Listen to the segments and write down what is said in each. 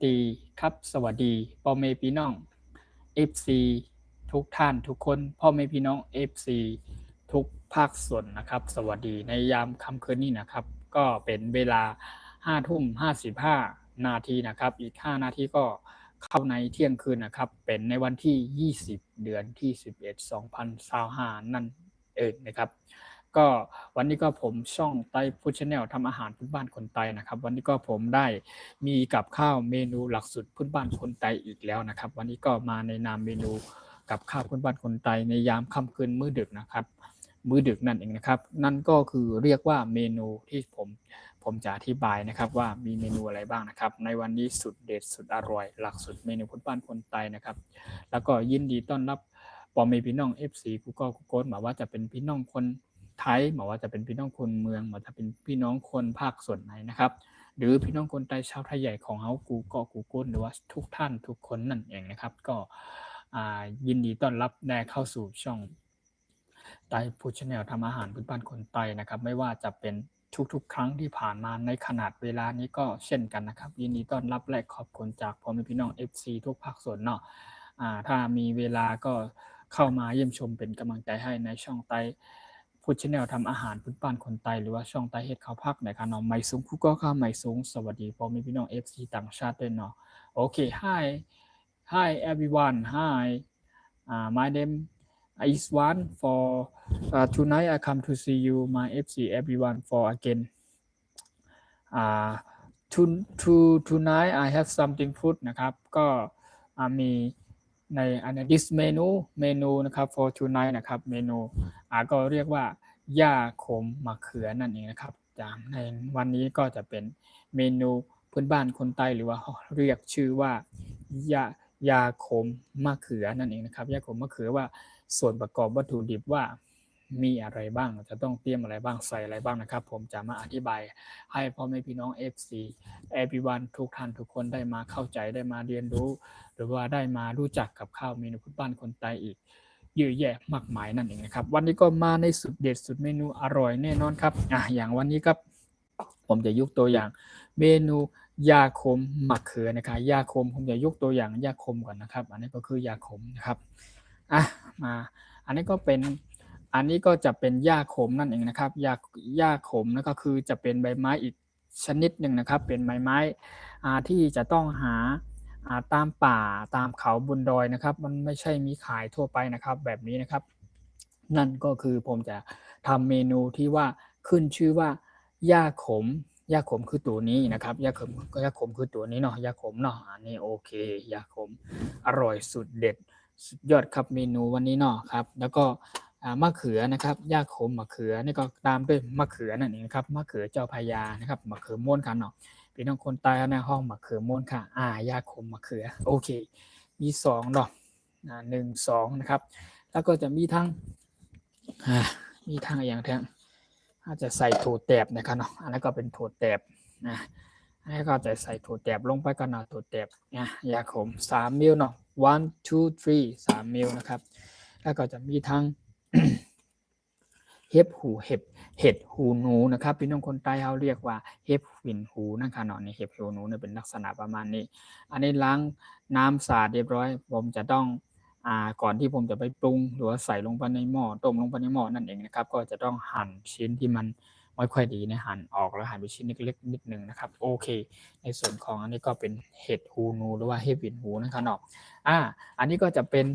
ดีครับสวัสดีพ่อแม่พี่น้อง FC ทุกท่านทุกคนพ่อแม่พี่น้อง FC ทุกภาคส่วนนะครับสวัสดีในยามค่ำคืนนี้นะครับก็เป็นเวลา5 ทุ่ม 55 นาทีนะครับอีก5 นาทีก็เข้าในเที่ยงคืนนะครับเป็นในวันที่20เดือนที่11 2025นั่นเองนะครับ ก็วันนี้ก็ผมช่องไต้ฟู้ดชาแนลทำอาหารพื้นบ้านคนไต้นะครับวันนี้ก็ผมได้มีกับข้าวเมนูหลักสูตรพื้นบ้านคนไต้อีกแล้วนะครับวันนี้ก็มาในนามเมนูกับข้าวพื้นบ้านคนไต้ในยามค่ำคืนมื้อดึกนะครับมื้อดึกนั่นเองนะครับนั่นก็คือเรียกว่าเมนูที่ผมจะอธิบายนะครับว่ามีเมนูอะไรบ้างนะครับในวันนี้สุดเด็ดสุดอร่อยหลักสูตรเมนูพื้นบ้านคนไต้นะครับแล้วก็ยินดีต้อนรับพ่อแม่พี่น้อง FC กูก็กูโก้หมายว่าจะเป็นพี่น้องคนไทยหมายว่าจะเป็นพี่น้องคนเมืองหมายจะเป็นพี่น้องคนภาคส่วนไหนนะครับหรือพี่น้องคนไทยชาวไทยใหญ่ของเฮากูก็กูโก้หรือว่าทุกท่านทุกคนนั่นเองนะครับก็ยินดีต้อนรับได้เข้าสู่ช่องไต้ฟู้ดชาแนลทำอาหารพื้นบ้านคนไต้นะครับไม่ว่าจะเป็นทุกๆครั้งที่ผ่านมาในขนาดเวลานี้ก็เช่นกันนะครับยินดีต้อนรับและขอบคุณจากพ่อแม่พี่น้อง FC ทุกภาคส่วนเนาะถ้ามีเวลาก็เข้ามาเยี่ยมชมเป็นกำลังใจให้ในช่องไต้ฟู้ดชาแนลทำอาหารพื้นบ้านคนไต้หรือว่าช่องไต้เฮ็ดข้าวผักนะครับเนาะไม่สูงคุกก็ข้าวไม่สูงสวัสดีพ่อแม่พี่น้อง FC ต่างชาติด้วยเนาะโอเค hi everyone hi my name is one for tonight I come to see you my FC everyone for again tonight I have something food นะครับก็มีในอันนี้ this menu นะครับ for tonight นะครับเมนูก็เรียกว่าย่าขมมะเขือนั่นเองนะครับจากในวันนี้ก็จะเป็นเมนูพื้นบ้านคนใต้หรือว่าเรียกชื่อว่ายาขมมะเขือนั่นเองนะครับยาขมมะเขือว่าส่วนประกอบวัตถุดิบว่ามีอะไรบ้างจะต้องเตรียมอะไรบ้างใส่อะไรบ้างนะครับผมจะมาอธิบายให้พ่อแม่พี่น้อง FC everyone ทุกท่านทุกคนได้มาเข้าใจได้มาเรียนรู้หรือว่าได้มารู้จักกับข้าวเมนูพื้นบ้านคนไต้อีกเยอะแยะมากมายนั่นเองนะครับวันนี้ก็มาในสุดเด็ดสุดเมนูอร่อยแน่นอนครับอย่างวันนี้ครับผมจะยกตัวอย่างเมนูยาขมมะเขือนะครับยาขมผมจะยกตัวอย่างยาขมก่อนนะครับอันนี้ก็คือยาขมนะครับมาอันนี้ก็จะเป็นหญ้าขมนั่นเองนะครับหญ้าขมนั่นก็คือจะเป็นใบไม้อีกชนิดหนึ่งนะครับเป็นใบไม้ที่จะต้องหาตามป่าตามเขาบนดอยนะครับมันไม่ใช่มีขายทั่วไปนะครับแบบนี้นะครับนั่นก็คือผมจะทำเมนูที่ว่าขึ้นชื่อว่าหญ้าขมคือตัวนี้นะครับหญ้าขมคือตัวนี้เนาะหญ้าขมเนาะอันนี้โอเคหญ้าขมอร่อยสุดเด็ดสุดยอดครับเมนูวันนี้เนาะครับแล้วก็มะเขือนะครับหญ้าขมมะเขือนี่ก็ตามด้วยมะเขือนั่นเองครับมะเขือเจ้าพระยานะครับมะเขือม่วนกันเนาะพี่น้องคนใต้ในห้องมะเขือม่วนค่ะหญ้าขมมะเขือโอเคมี2เนาะ1 2นะครับแล้วก็จะมีทั้งอย่างทั้งอาจจะใส่ถั่วแตบนะครับเนาะอันนั้นก็เป็นถั่วแตบนะอันนี้ก็จะใส่ถั่วแตบลงไปกันเนาะถั่วแตบยาขม3มิลเนาะ1 2 3 3มิลนะครับแล้วก็จะมีทั้ง เห็ดหูหนูนะครับพี่น้องคนใต้เขาเรียกว่าเห็ดหินหูนะครับเนาะนี่เห็ดหูหนูเนี่ยเป็นลักษณะประมาณนี้อันนี้ล้างน้ำสะอาดเรียบร้อยผมจะต้องก่อนที่ผมจะไปปรุงหรือว่าใส่ลงไปในหม้อต้มลงไปในหม้อนั่นเองนะครับก็จะต้องหั่นชิ้นที่มันไม่ค่อยดีเนี่ยหั่นออกแล้วหั่นเป็นชิ้นเล็กๆนิดนึงนะครับโอเคในส่วนของอันนี้ก็เป็นเห็ดหูหนูหรือว่าเห็ดหินหูนะครับเนาะอันนี้ก็จะเป็น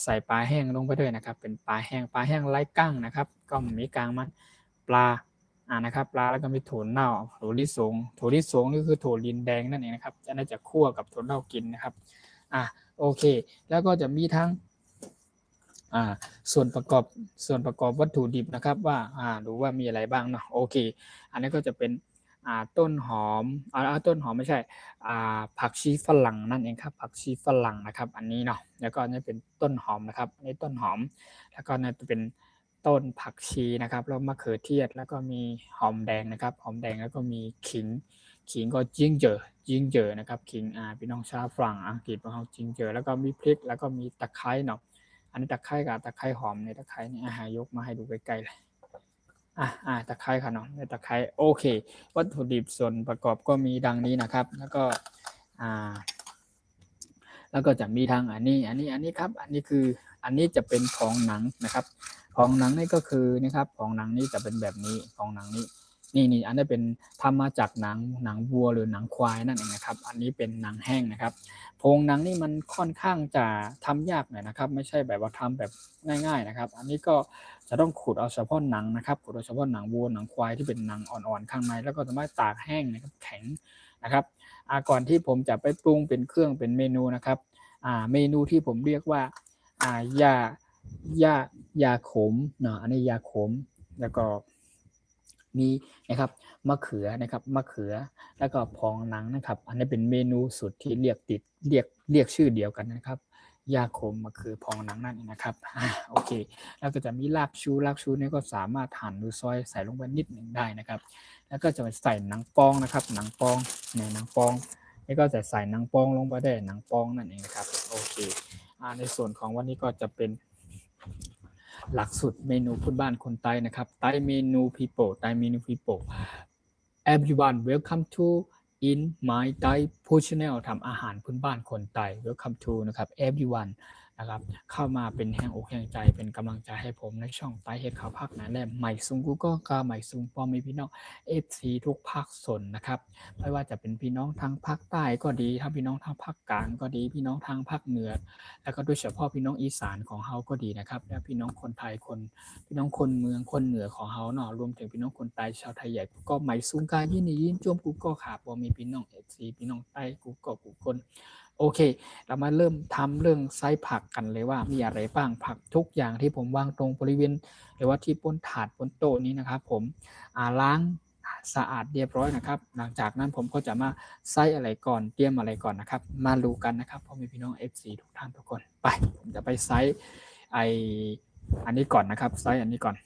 ใส่ปลาแห้งลงไปด้วยนะครับเป็นปลาแห้งไร้ก้างนะครับก็มีกลางมันปลานะครับปลาแล้วก็มีถั่วเน่าถั่วลิสงนี่คือถั่วลินแดงนั่นเองนะครับจะน่าจะคั่วกับถั่วเน่ากินนะครับโอเคแล้วก็จะมีทั้งส่วนประกอบวัตถุดิบนะครับว่าดูว่ามีอะไรบ้างเนาะโอเคอันนี้ก็จะเป็นต้นหอมต้นหอมไม่ใช่ผักชีฝรั่งนั่นเองครับผักชีฝรั่งนะครับอันนี้เนาะแล้วก็นี่เป็นต้นหอมนะครับอันนี้ต้นหอมแล้วก็นี่เป็นต้นผักชีนะครับแล้วมะเขือเทศแล้วก็มีหอมแดงนะครับหอมแดงแล้วก็มีขิงก็จิงเจอนะครับขิงพี่น้องชาวฝรั่งอังกฤษของเขาจิงเจอแล้วก็มีพริกแล้วก็มีตะไคร้เนาะอันนี้ตะไคร้กับตะไคร้หอมในตะไคร้นี่ยกมาให้ดูใกล้ๆเลยตะไคร้ค่ะเนาะตะไคร้โอเควัตถุดิบส่วนประกอบก็มีดังนี้นะครับแล้วก็ แล้วก็จะมีทางอันนี้ครับอันนี้คืออันนี้จะเป็นของหนังนะครับของหนังนี่ก็คือนะครับของหนังนี่จะเป็นแบบนี้ของหนังนี้นี่อันนี้เป็นทำมาจากหนังวัวหรือหนังควายนั่นเองนะครับอันนี้เป็นหนังแห้งนะครับโครงหนังนี่มันค่อนข้างจะทำยากหน่อยนะครับไม่ใช่แบบว่าทำแบบง่ายๆนะครับอันนี้ก็จะต้องขูดเอาเฉพาะหนังนะครับขูดเอาเฉพาะหนังวัวหนังควายที่เป็นหนังอ่อนๆข้างในแล้วก็สามารถตากแห้งนะครับแข็งนะครับก่อนที่ผมจะไปปรุงเป็นเครื่องเป็นเมนูนะครับเมนูที่ผมเรียกว่ายายาขมเนาะอันนี้ยาขมแล้วก็มีนะครับมะเขือนะครับมะเขือแล้วก็พองหนังนะครับอันนี้เป็นเมนูสุดที่เรียกชื่อเดียวกันนะครับยาขมมะเขือพองหนังนั่นเองนะครับโอเคแล้วก็จะมีรากชูนี่ก็สามารถหั่นหรือซอยใส่ลงไปนิดหนึ่งได้นะครับแล้วก็จะใส่หนังปองนะครับหนังปองในหนังปองนี่ก็จะใส่หนังปองลงไปได้หนังปองนั่นเองนะครับโอเคในส่วนของวันนี้ก็จะเป็นหลักสูตรเมนูพื้นบ้านคนไต้นะครับไต้เมนู people everyone welcome to in my Thai food channel ทำอาหารพื้นบ้านคนไต้ welcome to นะครับ everyone นะครับเข้ามาเป็นแห่งอกแห่งใจเป็นกำลังใจให้ผมในช่องไต้เฮ็ดข่าวภาคนั้นและใหม่ซุงกูก็กาใหม่ซุงปอมีพี่น้อง FC ทุกภาคส่วนนะครับไม่ว่าจะเป็นพี่น้องทางภาคใต้ก็ดีทั้งพี่น้องทางภาคกลางก็ดีพี่น้องทางภาคเหนือแล้วก็โดยเฉพาะพี่น้องอีสานของเฮาก็ดีนะครับและพี่น้องคนไทยพี่น้องคนเมืองคนเหนือของเฮาเนาะรวมถึงพี่น้องคนใต้ชาวไทยใหญ่ก็ใหม่ซุงกายินดียินจมกูก็ขาบ่มีพี่น้อง FC พี่น้องใต้กูก็กูคนโอเคเรามาเริ่มทำเรื่องไส้ผักกันเลยว่ามีอะไรบ้างผักทุกอย่างที่ผมวางตรงบริเวณหรือว่าที่บนถาดบนโต๊ะนี้นะครับผมล้างสะอาดเรียบร้อยนะครับหลังจากนั้นผมก็จะมาไส้อะไรก่อนเตรียมอะไรก่อนนะครับมาดูกันนะครับพ่อแม่พี่น้อง FC ทุกท่านทุกคนไปผมจะไปไส้อันนี้ก่อนนะครับไส้อันนี้ก่อน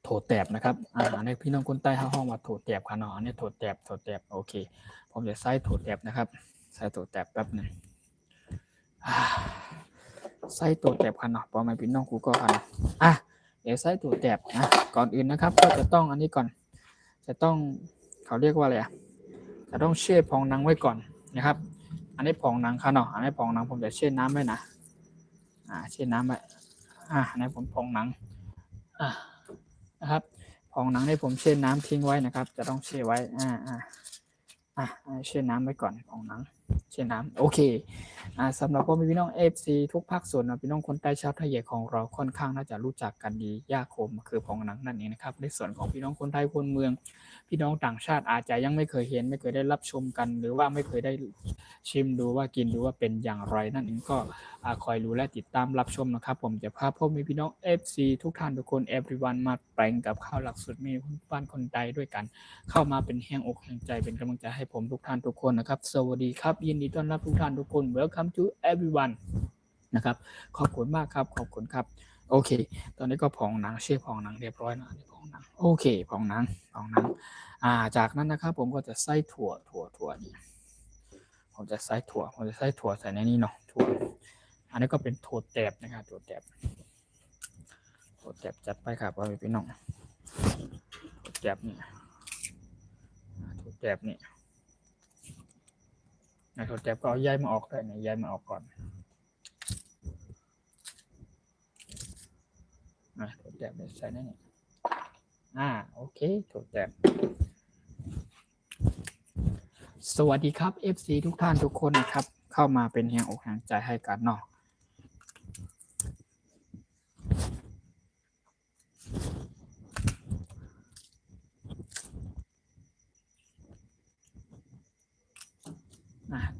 โถแตบนะครับอันนี้พี่น้องคนใต้ห้องว่าโถแตบค่ะเนาะอันนี้โถแตบโอเคผมจะไส้โถแตบนะครับใส่ตัวแตบแป๊บนึงใส่ตัวแตบค่ะเนาะพอมาพี่น้องกูก็ค่ะเดี๋ยวใส่ตัวแตบนะก่อนอื่นนะครับก็จะต้องอันนี้ก่อนจะต้องเขาเรียกว่าอะไรจะต้องแช่พองหนังไว้ก่อนนะครับอันนี้พองหนังค่ะเนาะอันนี้พองหนังผมจะแช่น้ำไว้นะแช่น้ำไว้อันนี้ผมพองหนังนะครับพองหนังให้ผมแช่น้ำทิ้งไว้นะครับจะต้องแช่ไว้แช่น้ำไว้ก่อนของหนังแช่น้ำโอเคสำหรับพ่อพี่น้อง FC ทุกภาคส่วนพี่น้องคนใต้ชาวไทยใหญ่ของเราค่อนข้างน่าจะรู้จักกันดีย่าโคมคือของหนังนั่นเองนะครับในส่วนของพี่น้องคนไทยคนเมืองพี่น้องต่างชาติอาจจะยังไม่เคยเห็นไม่เคยได้รับชมกันหรือว่าไม่เคยได้ชิมดูว่ากินดูว่าเป็นอย่างไรนั่นเองก็คอยรู้และติดตามรับชมนะครับผมจะพาพ่อพี่น้อง FC ทุกท่านทุกคน everyone มาแปลงกับข้าวหลักสูตรเมนูบ้านคนไทยด้วยกันเข้ามาเป็นแห่งอกแห่งใจเป็นกำลังใจให้ผมทุกท่านทุกคนนะครับสวัสดีครับยินดีต้อนรับทุกท่านทุกคน welcome to everyone นะครับขอบคุณมากครับขอบคุณครับโอเคตอนนี้ก็พองหนังเชื่อพองหนังเรียบร้อยนะพองหนังโอเคพองหนังจากนั้นนะครับผมก็จะใส่ถั่วนี่ผมจะใส่ถั่วใส่ในนี้เนาะถั่วอันนี้ก็เป็นถั่วแตบนะครับถั่วแตบจัดไปครับว่าพี่น้องถั่วแตบนี่ถั่วแตบนี่ถั่วแตบก็เอาใยมาออกเลยเนี่ยใยมาออกก่อนถั่วแตบใส่ในนี่โอเคถั่วแตบสวัสดีครับ FC ทุกท่านทุกคนนะครับเข้ามาเป็นแห่งอกแห่งใจให้กันเนาะ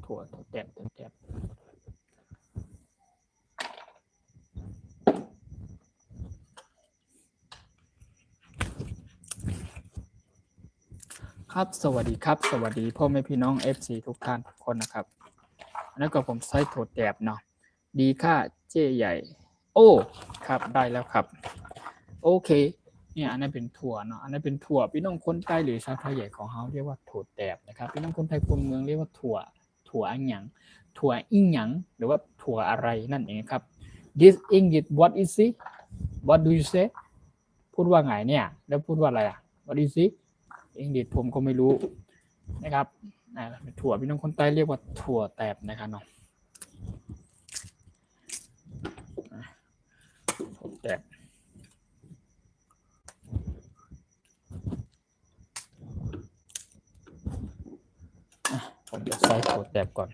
ถั่วแตบครับสวัสดีครับสวัสดีพ่อแม่พี่น้อง FC ทุกท่านทุกคนนะครับแล้วก็ผมใส่ถั่วแตบเนาะดีค่าเจ๊ใหญ่โอ้ครับได้แล้วครับโอเคเนี่ยอันนั้นเป็นถั่วเนาะอันนั้นเป็นถั่วพี่น้องคนใต้หรือชาวไทยใหญ่ของเขาเรียกว่าถั่วแตบนะครับพี่น้องคนไทยคนเมืองเรียกว่าถั่วอันหยังถั่วอิหยังหรือว่าถั่วอะไรนั่นเองครับ this English what is it what do you say พูดว่าไงเนี่ยแล้วพูดว่าอะไรwhat is it English ผมก็ไม่รู้นะครับถั่วพี่น้องคนใต้เรียกว่าถั่วแตบนะครับเนาะ ผมจะใส่ถั่วแดบก่อน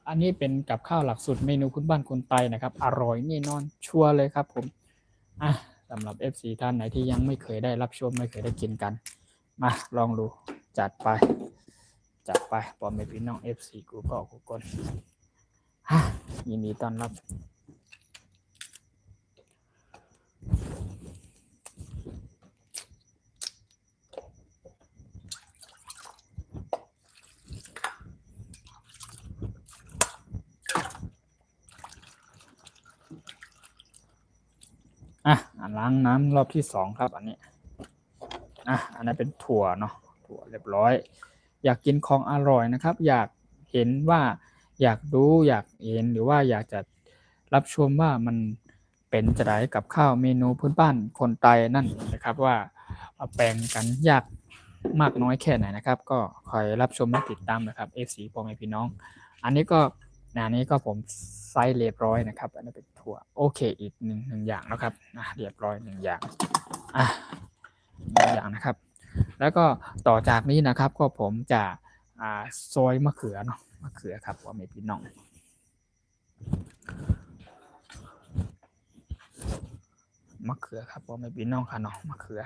อันนี้เป็นกับข้าวหลักสูตรเมนูพื้นบ้านคนไทยนะครับอร่อยแน่นอนชัวร์เลยครับผมสำหรับ FC ท่านไหนที่ยังไม่เคยได้รับชมไม่เคยได้กินกันมาลองดูจัดไปพอไม่พี่น้อง FC กูก็กูกนยินดีต้อนรับล้างน้ำรอบที่2ครับอันนี้อันนั้นเป็นถั่วเนาะถั่วเรียบร้อยอยากกินของอร่อยนะครับอยากเห็นว่าอยากดูอยากเห็นหรือว่าอยากจะรับชมว่ามันเป็นจะได้กับข้าวเมนูพื้นบ้านคนไทยนั่นนะครับว่าแปลงกันยากมากน้อยแค่ไหนนะครับก็คอยรับชมและติดตามนะครับ FC พ่อแม่พี่น้องอันนี้ก็ผมไซส์เรียบร้อยนะครับอันนี้เป็นถั่วโอเคอีกหนึ่งอย่างนะครับเรียบร้อย1อย่าง1อย่างนะครับแล้วก็ต่อจากนี้นะครับก็ผมจะซอยมะเขือเนาะมะเขือครับพ่อแม่พี่น้องมะเขือครับพ่อแม่พี่น้องค่ะเนาะมะเขือ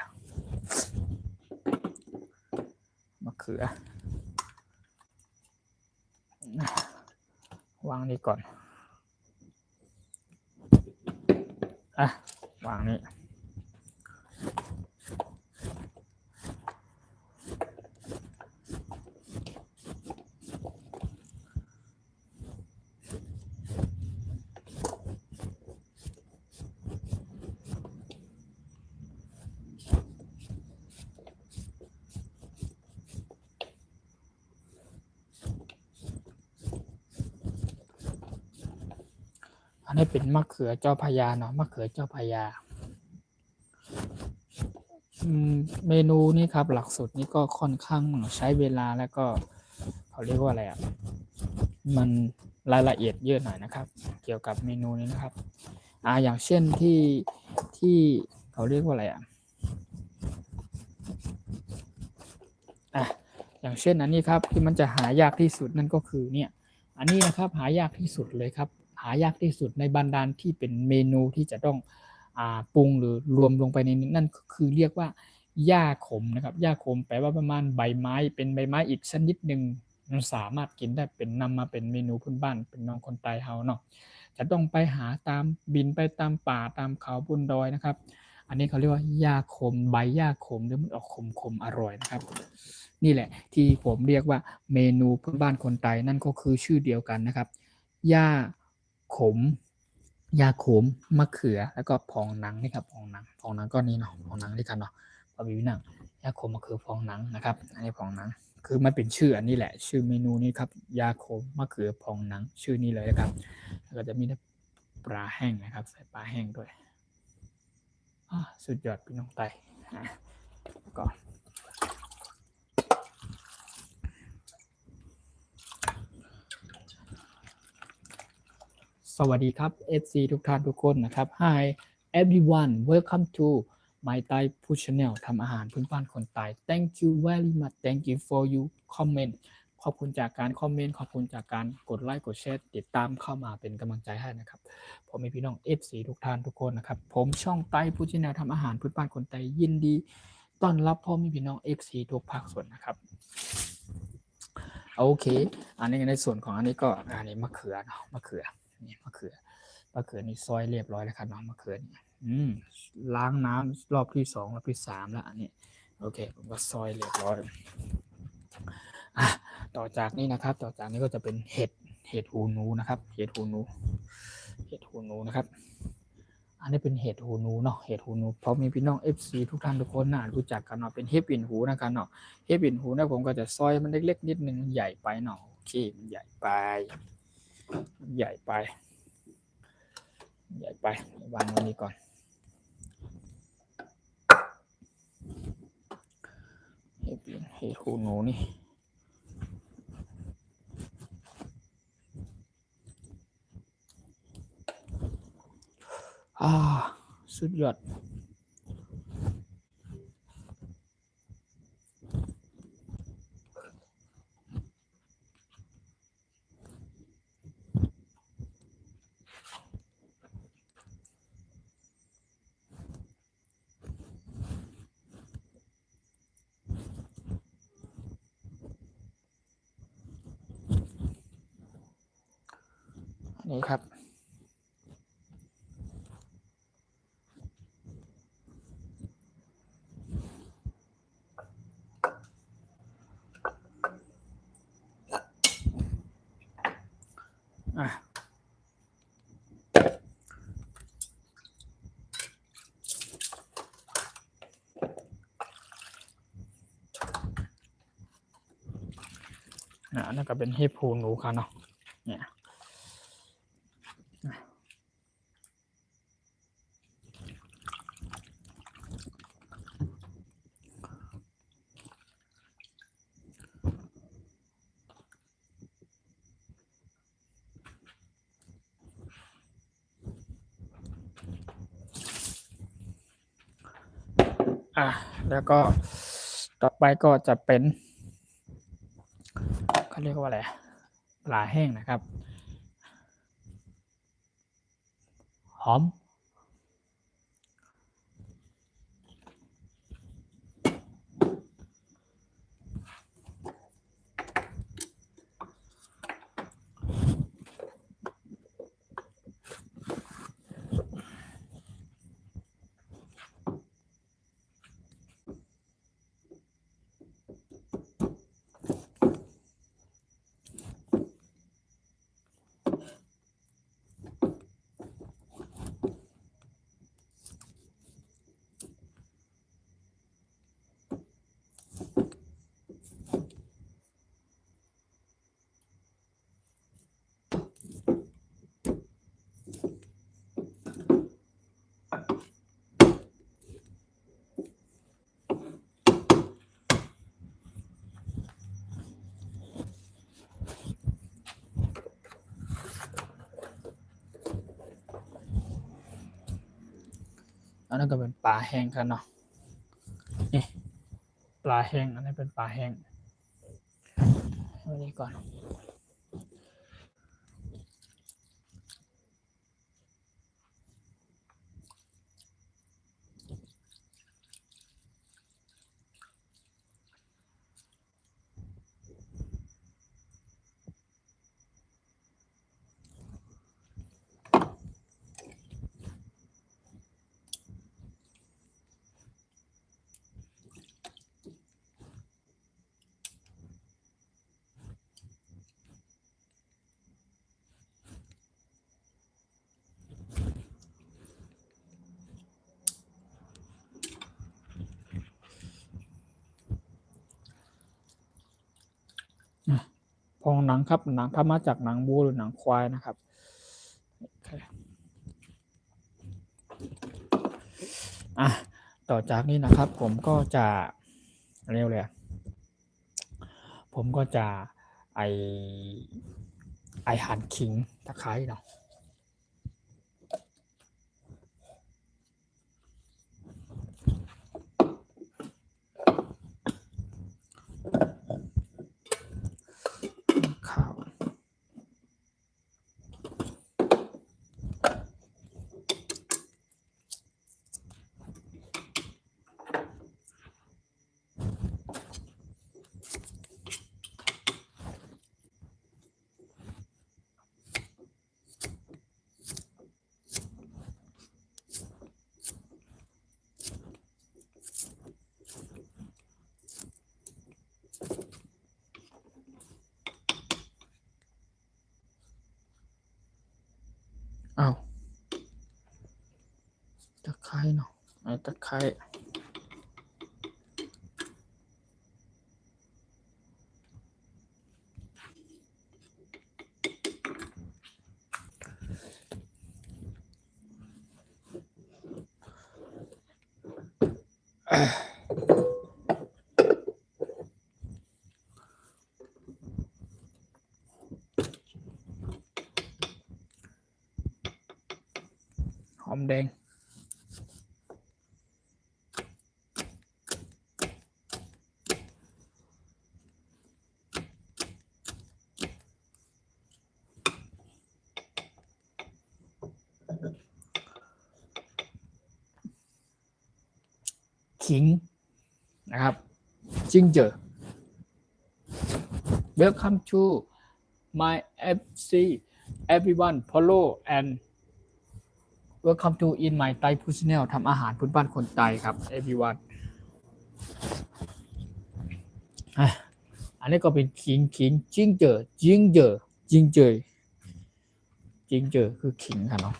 วางนี่ก่อนวางนี่อันนี้เป็นมะเขือเจ้าพระยาเนาะมะเขือเจ้าพระยาเมนูนี้ครับหลักสูตรนี้ก็ค่อนข้างใช้เวลาแล้วก็เขาเรียกว่าอะไรมันรายละเอียดเยอะหน่อยนะครับเกี่ยวกับเมนูนี้นะครับอย่างเช่นที่เขาเรียกว่าอะไรอย่างเช่นอันนี้ครับที่มันจะหายากที่สุดนั่นก็คือเนี่ยอันนี้นะครับหายากที่สุดเลยครับหายากที่สุดในบรรดาที่เป็นเมนูที่จะต้องปรุงหรือรวมลงไปในนั่นคือเรียกว่าหญ้าขมนะครับหญ้าขมแปลว่าประมาณใบไม้เป็นใบไม้อีกชนิดหนึ่งมันสามารถกินได้เป็นนำมาเป็นเมนูพื้นบ้านเป็นน้องคนไทยเฮาเนาะจะต้องไปหาตามบินไปตามป่าตามเขาบนดอยนะครับอันนี้เขาเรียกว่าหญ้าขมใบหญ้าขมเดี๋ยวมันออกขมอร่อยนะครับนี่แหละที่ผมเรียกว่าเมนูพื้นบ้านคนไทยนั่นก็คือชื่อเดียวกันนะครับหญ้าขมมะเขือแล้วก็พองหนังนี่ครับพองหนังก็นี่เนาะพองหนังด้วยกันเนาะพอมีหนังหญ้าขมมะเขือพองหนังนะครับอันนี้พองหนังคือมันเป็นชื่ออันนี้แหละชื่อเมนูนี้ครับหญ้าขมมะเขือพองหนังชื่อนี้เลยนะครับแล้วก็จะมีปลาแห้งนะครับใส่ปลาแห้งด้วยสุดยอดพี่น้องไตก็สวัสดีครับ FC ทุกท่านทุกคนนะครับ Hi everyone welcome to my Thai food channel ทำอาหารพื้นบ้านคนไทย Thank you very much Thank you for you comment ขอบคุณจากการคอมเมนต์ขอบคุณจากการกดไลค์กดแชร์ติดตามเข้ามาเป็นกำลังใจให้นะครับผมมีพี่น้อง FC ทุกท่านทุกคนนะครับผมช่องไต้ฟู้ดชาแนลทำอาหารพื้นบ้านคนไทยยินดีต้อนรับพ่อมีพี่น้อง FC ทุกภาคส่วนนะครับโอเคอันนี้ในส่วนของอันนี้ก็อันนี้มะเขือเนาะมะเขือนี่ซอยเรียบร้อยแล้วครับน้องมะเขือนี่ล้างน้ำรอบที่2รอบที่3แล้วอันนี้โอเคผมก็ซอยเรียบร้อยต่อจากนี้นะครับต่อจากนี้ก็จะเป็นเห็ดหูหนูนะครับเห็ดหูหนูนะครับอันนี้เป็นเห็ดหูหนูเนาะเห็ดหูหนูเพราะมีพี่น้อง FC ทุกท่านทุกคนน่ารู้จักกันเนาะเป็นเห็ดปิ่นหูนะครับเนาะเห็ดปิ่นหูนะผมก็จะซอยมันเล็กๆนิดนึงใหญ่ไปเนาะโอเคมันใหญ่ไปวางไว้นี้ก่อนเห็ดหูหนูนี่สุดยอด นี่ครับนั่นก็เป็นเห็ดหูหนูค่ะเนาะเนี่ยแล้วก็ต่อไปก็จะเป็นเขาเรียกว่าอะไรปลาแห้งนะครับหอมอันนั้นก็เป็นปลาแห้งครับเนาะนี่ปลาแห้งอันนี้เป็นปลาแห้งอันนี้ก่อนพองหนังครับหนังทำมาจากหนังวัวหรือหนังควายนะครับต่อจากนี้นะครับผมก็จะเรียกเลยผมก็จะไอหั่นขิงตะไคร้เนาะข้าวตะไคร้เนาะตะไคร้หอมแดงขิงนะครับginger welcome to my FC everyone follow and welcome to in my Thai food channel ทำอาหารพื้นบ้านคนไทยครับ everyone อันนี้ก็เป็นขิงจิงเจอคือขิงค่ะเนาะ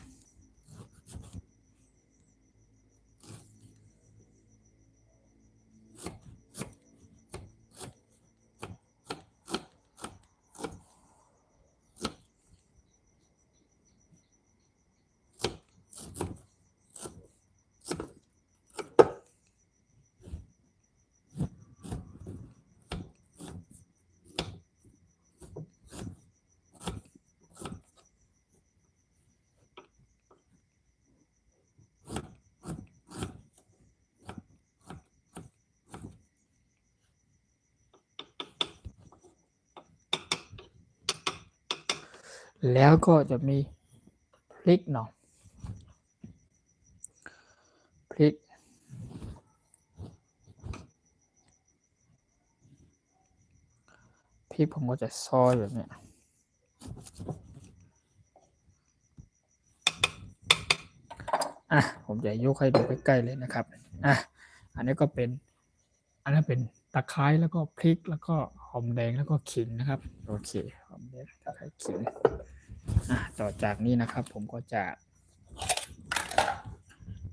แล้วก็จะมีพริกเนาะพริกผมก็จะซอยแบบนี้ผมจะยกให้ดูใกล้ๆเลยนะครับอันนี้ก็เป็นตะไคร้แล้วก็พริกแล้วก็หอมแดงแล้วก็ขิงนะครับโอเคหอมแดงตะไคร้ขิงต่อจากนี้นะครับผมก็จะ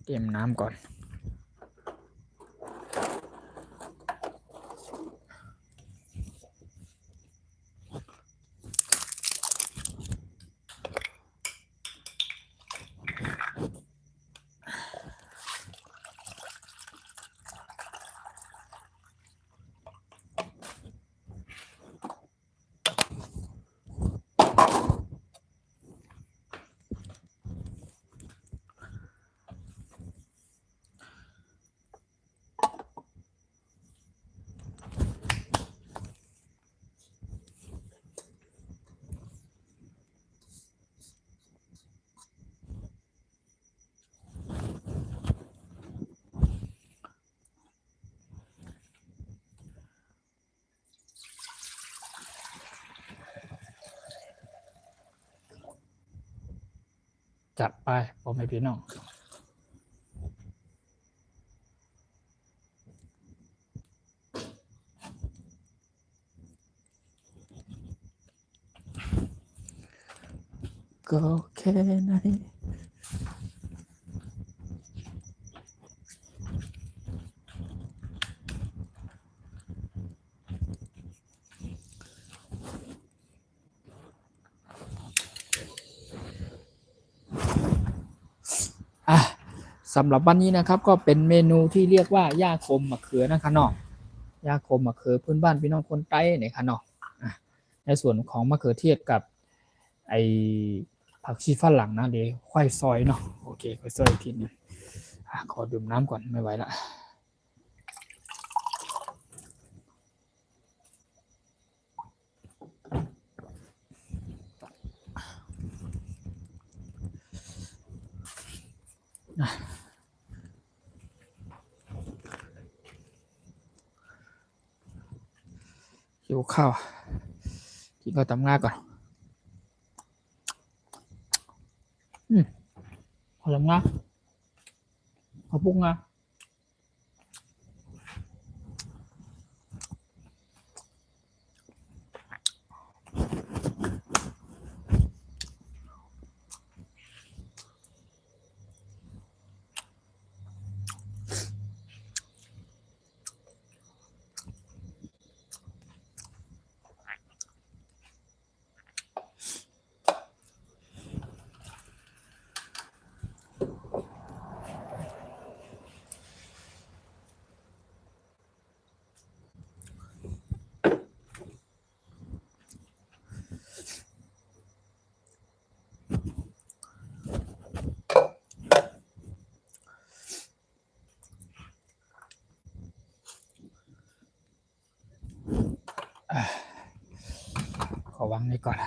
เตรียมน้ำก่อนจัดไปพ่อแม่พี่น้องก็แค่ไหนสำหรับวันนี้นะครับก็เป็นเมนูที่เรียกว่าย่าคมมะเขือนะคะเนาะย่าคมมะเขือพื้นบ้านพี่น้องคนใต้เนี่ยค่ะเนาะในส่วนของมะเขือเทศกับไอผักชีฝรั่งนะเดี๋ยวค่อยซอยเนาะโอเคค่อยซอยอีกทีนึงขอดื่มน้ำก่อนไม่ไหวละหิวข้าวกินข้าวตำงาก่อนข้าวตำงาข้าวปุ้งงาขอวางนี่ก่อน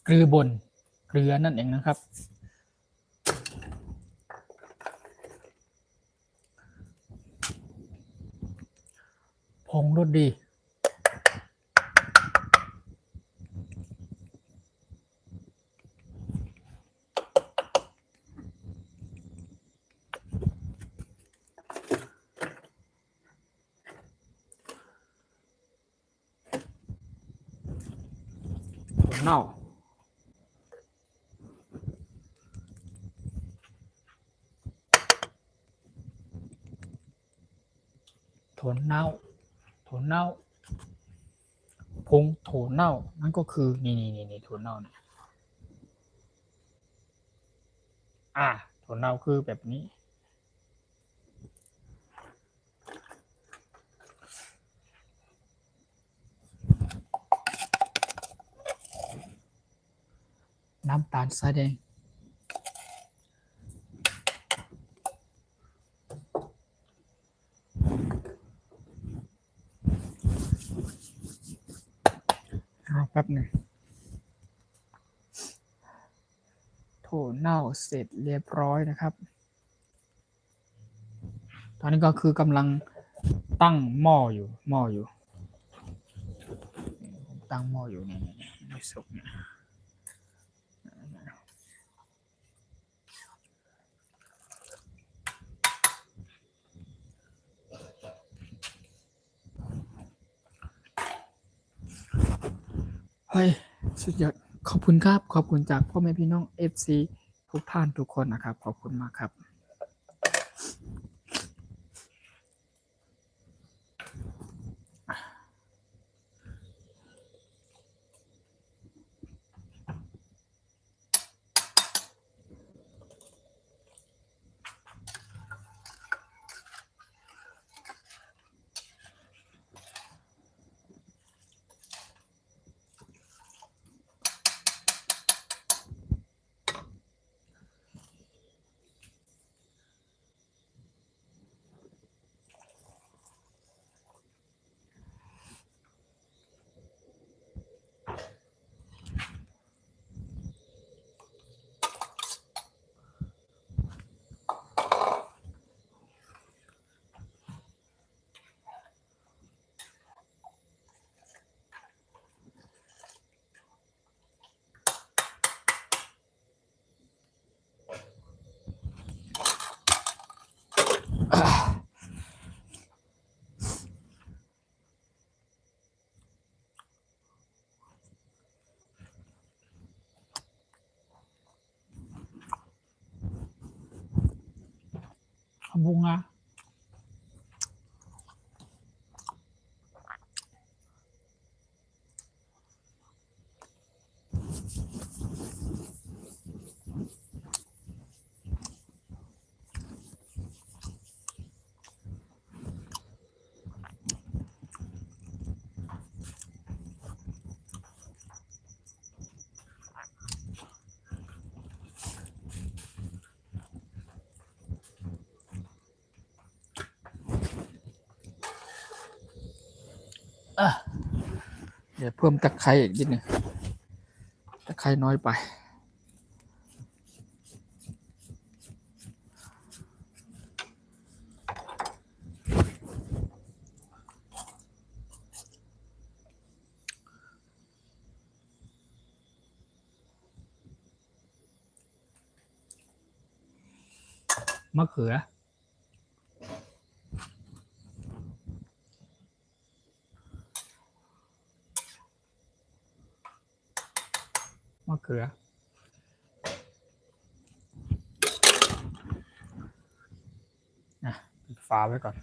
เกลือบนเกลือนั่นเองนะครับผงรสดีถั่วเน่าถั่วเน่าถั่วเน่าผงถั่วเน่านั่นก็คือนี่ถั่วเน่าเนี่ยถั่วเน่าคือแบบนี้น้ำตาลทรายแดงแป๊บหนึ่งถั่วเน่าเสร็จเรียบร้อยนะครับตอนนี้ก็คือกำลังตั้งหม้ออยู่ตั้งหม้ออยู่เนี่ยไม่สุกเนี่ยเฮ้ยสุดยอดขอบคุณครับขอบคุณจากพ่อแม่พี่น้อง FC ทุกท่านทุกคนนะครับขอบคุณมากครับบุงอะเดี๋ยวเพิ่มตะไคร้อีกนิดหนึ่งตะไคร้น้อยไปมะเขือปิดฝาไว้ก่อน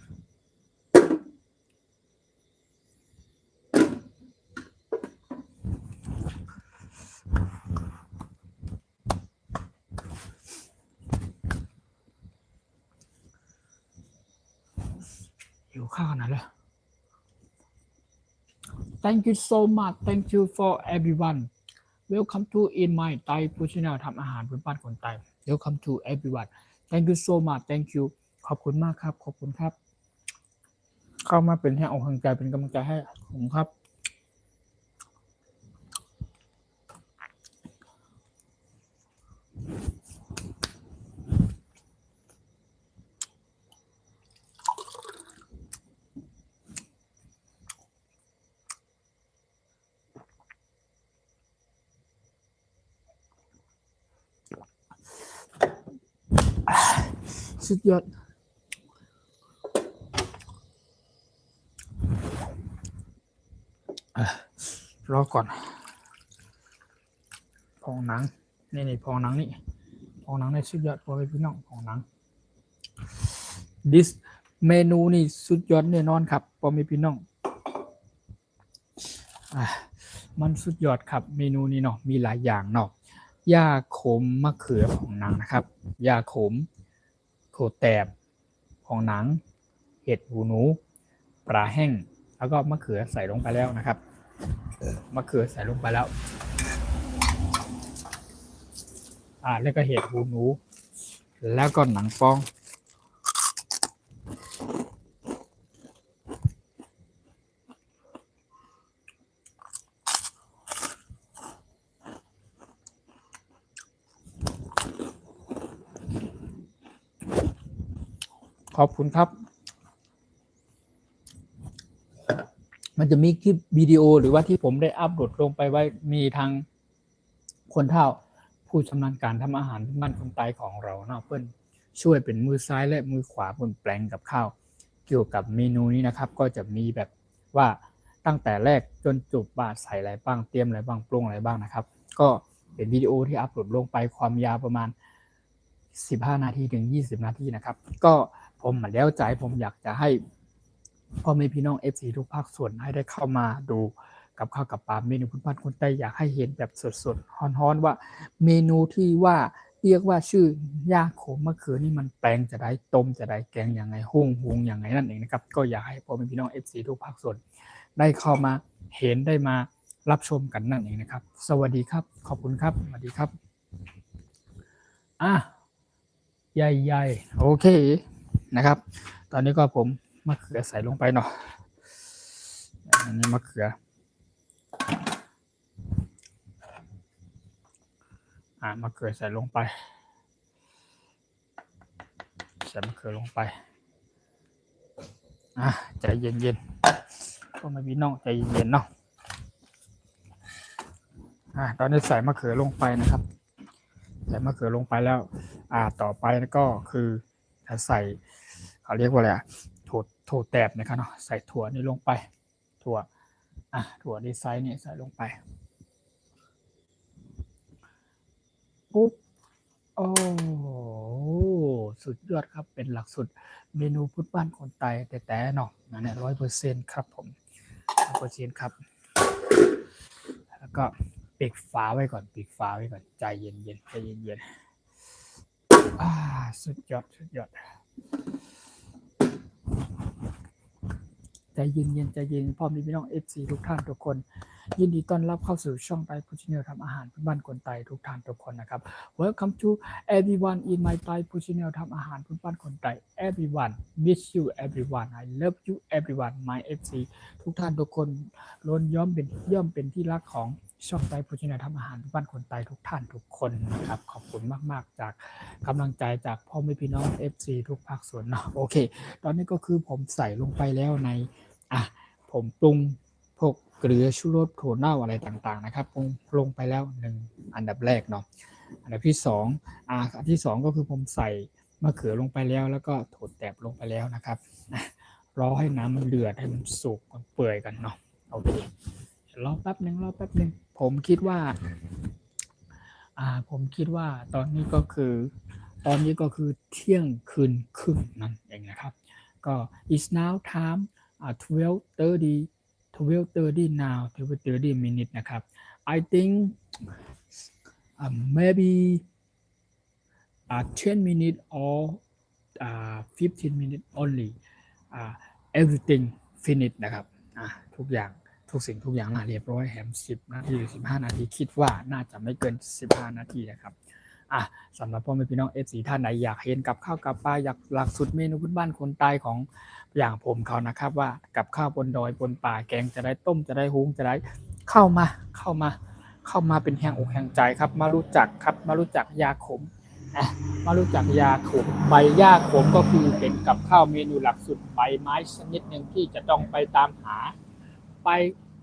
หิวข้าวขนาดเลย Thank you so much Thank you for everyone Welcome to in my Thai Food Channel ทำอาหารพื้นบ้านคนไทย Welcome to everyone Thank you so much Thank you ขอบคุณมากครับขอบคุณครับเข้ามาเป็นให้อกกำลังใจเป็นกำลังใจให้ผมครับ สุดยอดรอก่อนพองหนังนี่พองหนังนี่พองหนังในสุดยอดพอไปพี่น้องพองหนัง this เมนูนี่สุดยอดแน่นอนครับพอมีพี่น้องมันสุดยอดครับเมนูนี้เนาะมีหลายอย่างเนาะย่าขมมะเขือของหนังนะครับย่าขมโขแตบของหนังเห็ดหูหนูปลาแห้งแล้วก็มะเขือใส่ลงไปแล้วนะครับมะเขือใส่ลงไปแล้วแล้วก็เห็ดหูหนูแล้วก็หนังฟองขอบคุณครับมันจะมีคลิปวิดีโอหรือว่าที่ผมได้อัปโหลดลงไปไว้มีทางคนเฒ่าผู้ชำนาญการทำอาหารบ้านคนใต้ของเราเนาะเพื่อนช่วยเป็นมือซ้ายและมือขวาเพื่อนแปลงกับข้าวเกี่ยวกับเมนูนี้นะครับก็จะมีแบบว่าตั้งแต่แรกจนจบว่าใส่อะไรบ้างเตรียมอะไรบ้างปรุงอะไรบ้างนะครับก็เป็นวิดีโอที่อัปโหลดลงไปความยาวประมาณ15 นาทีถึง20 นาทีนะครับก็ผมมาแล้วใจผมอยากจะให้พ่อแม่พี่น้อง FC ทุกภาคส่วนให้ได้เข้ามาดูกับข้าวกับปลาเมนูพื้นบ้านคนใต้อยากให้เห็นแบบสดๆฮ้อนๆว่าเมนูที่ว่าเรียกว่าชื่อย่าขมมะเขือนี่มันแปลงจะได้ต้มจะได้แกงยังไงหุงยังไงนั่นเองนะครับก็อยากให้พ่อแม่พี่น้อง FC ทุกภาคส่วนได้เข้ามาเห็นได้มารับชมกันนั่นเองนะครับสวัสดีครับขอบคุณครับสวัสดีครับใหญ่ๆโอเคนะครับตอนนี้ก็ผมมะเขือใส่ลงไปเนาะอันนี้มะเขือมะเขือใส่ลงไปใส่มะเขือลงไปใจเย็นๆก็ไม่มีน้องใจเย็นๆเนาะตอนนี้ใส่มะเขือลงไปนะครับใส่มะเขือลงไปแล้วต่อไปก็คือจะใส่เขาเรียกว่าอะไรถั่วแตบนะครับเนาะใส่ถั่วนี่ลงไปถั่วดีไซน์เนี่ยใส่ลงไปปุ๊บโอ้สุดยอดครับเป็นหลักสูตรเมนูพื้นบ้านคนไทยแต่เนาะนั่นแหละ100%ครับผม100%ครับแล้วก็ปิดฝาไว้ก่อนใจเย็นๆใจเย็นๆสุดยอดใจเย็นพ่อแม่พี่น้อง FC ทุกท่านทุกคนยินดีต้อนรับเข้าสู่ช่องไต้พุชเนลทำอาหารพื้นบ้านคนไทยทุกท่านทุกคนนะครับ Welcome to everyone in my Thai พุชเนลทำอาหารพื้นบ้านคนไทย everyone miss you everyone I love you everyone my FC ทุกท่านทุกคนล้วนย่อมเป็นที่รักของช่องไต้พุชเนลทำอาหารพื้นบ้านคนไทยทุกท่านทุกคนนะครับขอบคุณมากๆจากกำลังใจจากพ่อแม่พี่น้อง FC ทุกภาคส่วนเนาะโอเคตอนนี้ก็คือผมใส่ลงไปแล้วในผมปรุงพวกเกลือชูรสถั่วเน่าอะไรต่างๆนะครับลงไปแล้ว1อันดับแรกเนาะอันดับที่2อันที่2ก็คือผมใส่มะเขือลงไปแล้วแล้วก็ถั่วแตบลงไปแล้วนะครับรอให้น้ำมันเดือดให้มันสุกเปื่อยกันเนาะโอเครอแป๊บนึงผมคิดว่าตอนนี้ก็คือเที่ยงคืนครึ่งนั่นเองนะครับก็ is now time 12:30 now 12:30 minutes นะครับ I think maybe 10 minutes or 15 minutes only everything finished นะครับทุกสิ่งทุกอย่างเรียบร้อยแถม10 นาทีหรือ15 นาทีคิดว่าน่าจะไม่เกิน15 นาทีนะครับสำหรับพ่อแม่พี่น้อง FC ท่านไหนอยากเห็นกับข้าวกับปลาอยากหลักสูตรเมนูพื้นบ้านคนใต้ของอย่างผมเขานะครับว่ากับข้าวบนดอยบนป่าแกงจะได้ต้มจะได้หุงจะได้เข้ามาเป็นแห่งอกแห่งใจครับมารู้จักยาขมมารู้จักยาขมใบยาขมก็คือเป็นกับข้าวเมนูหลักสูตรใบไม้ชนิดหนึ่งที่จะต้องไปตามหาไป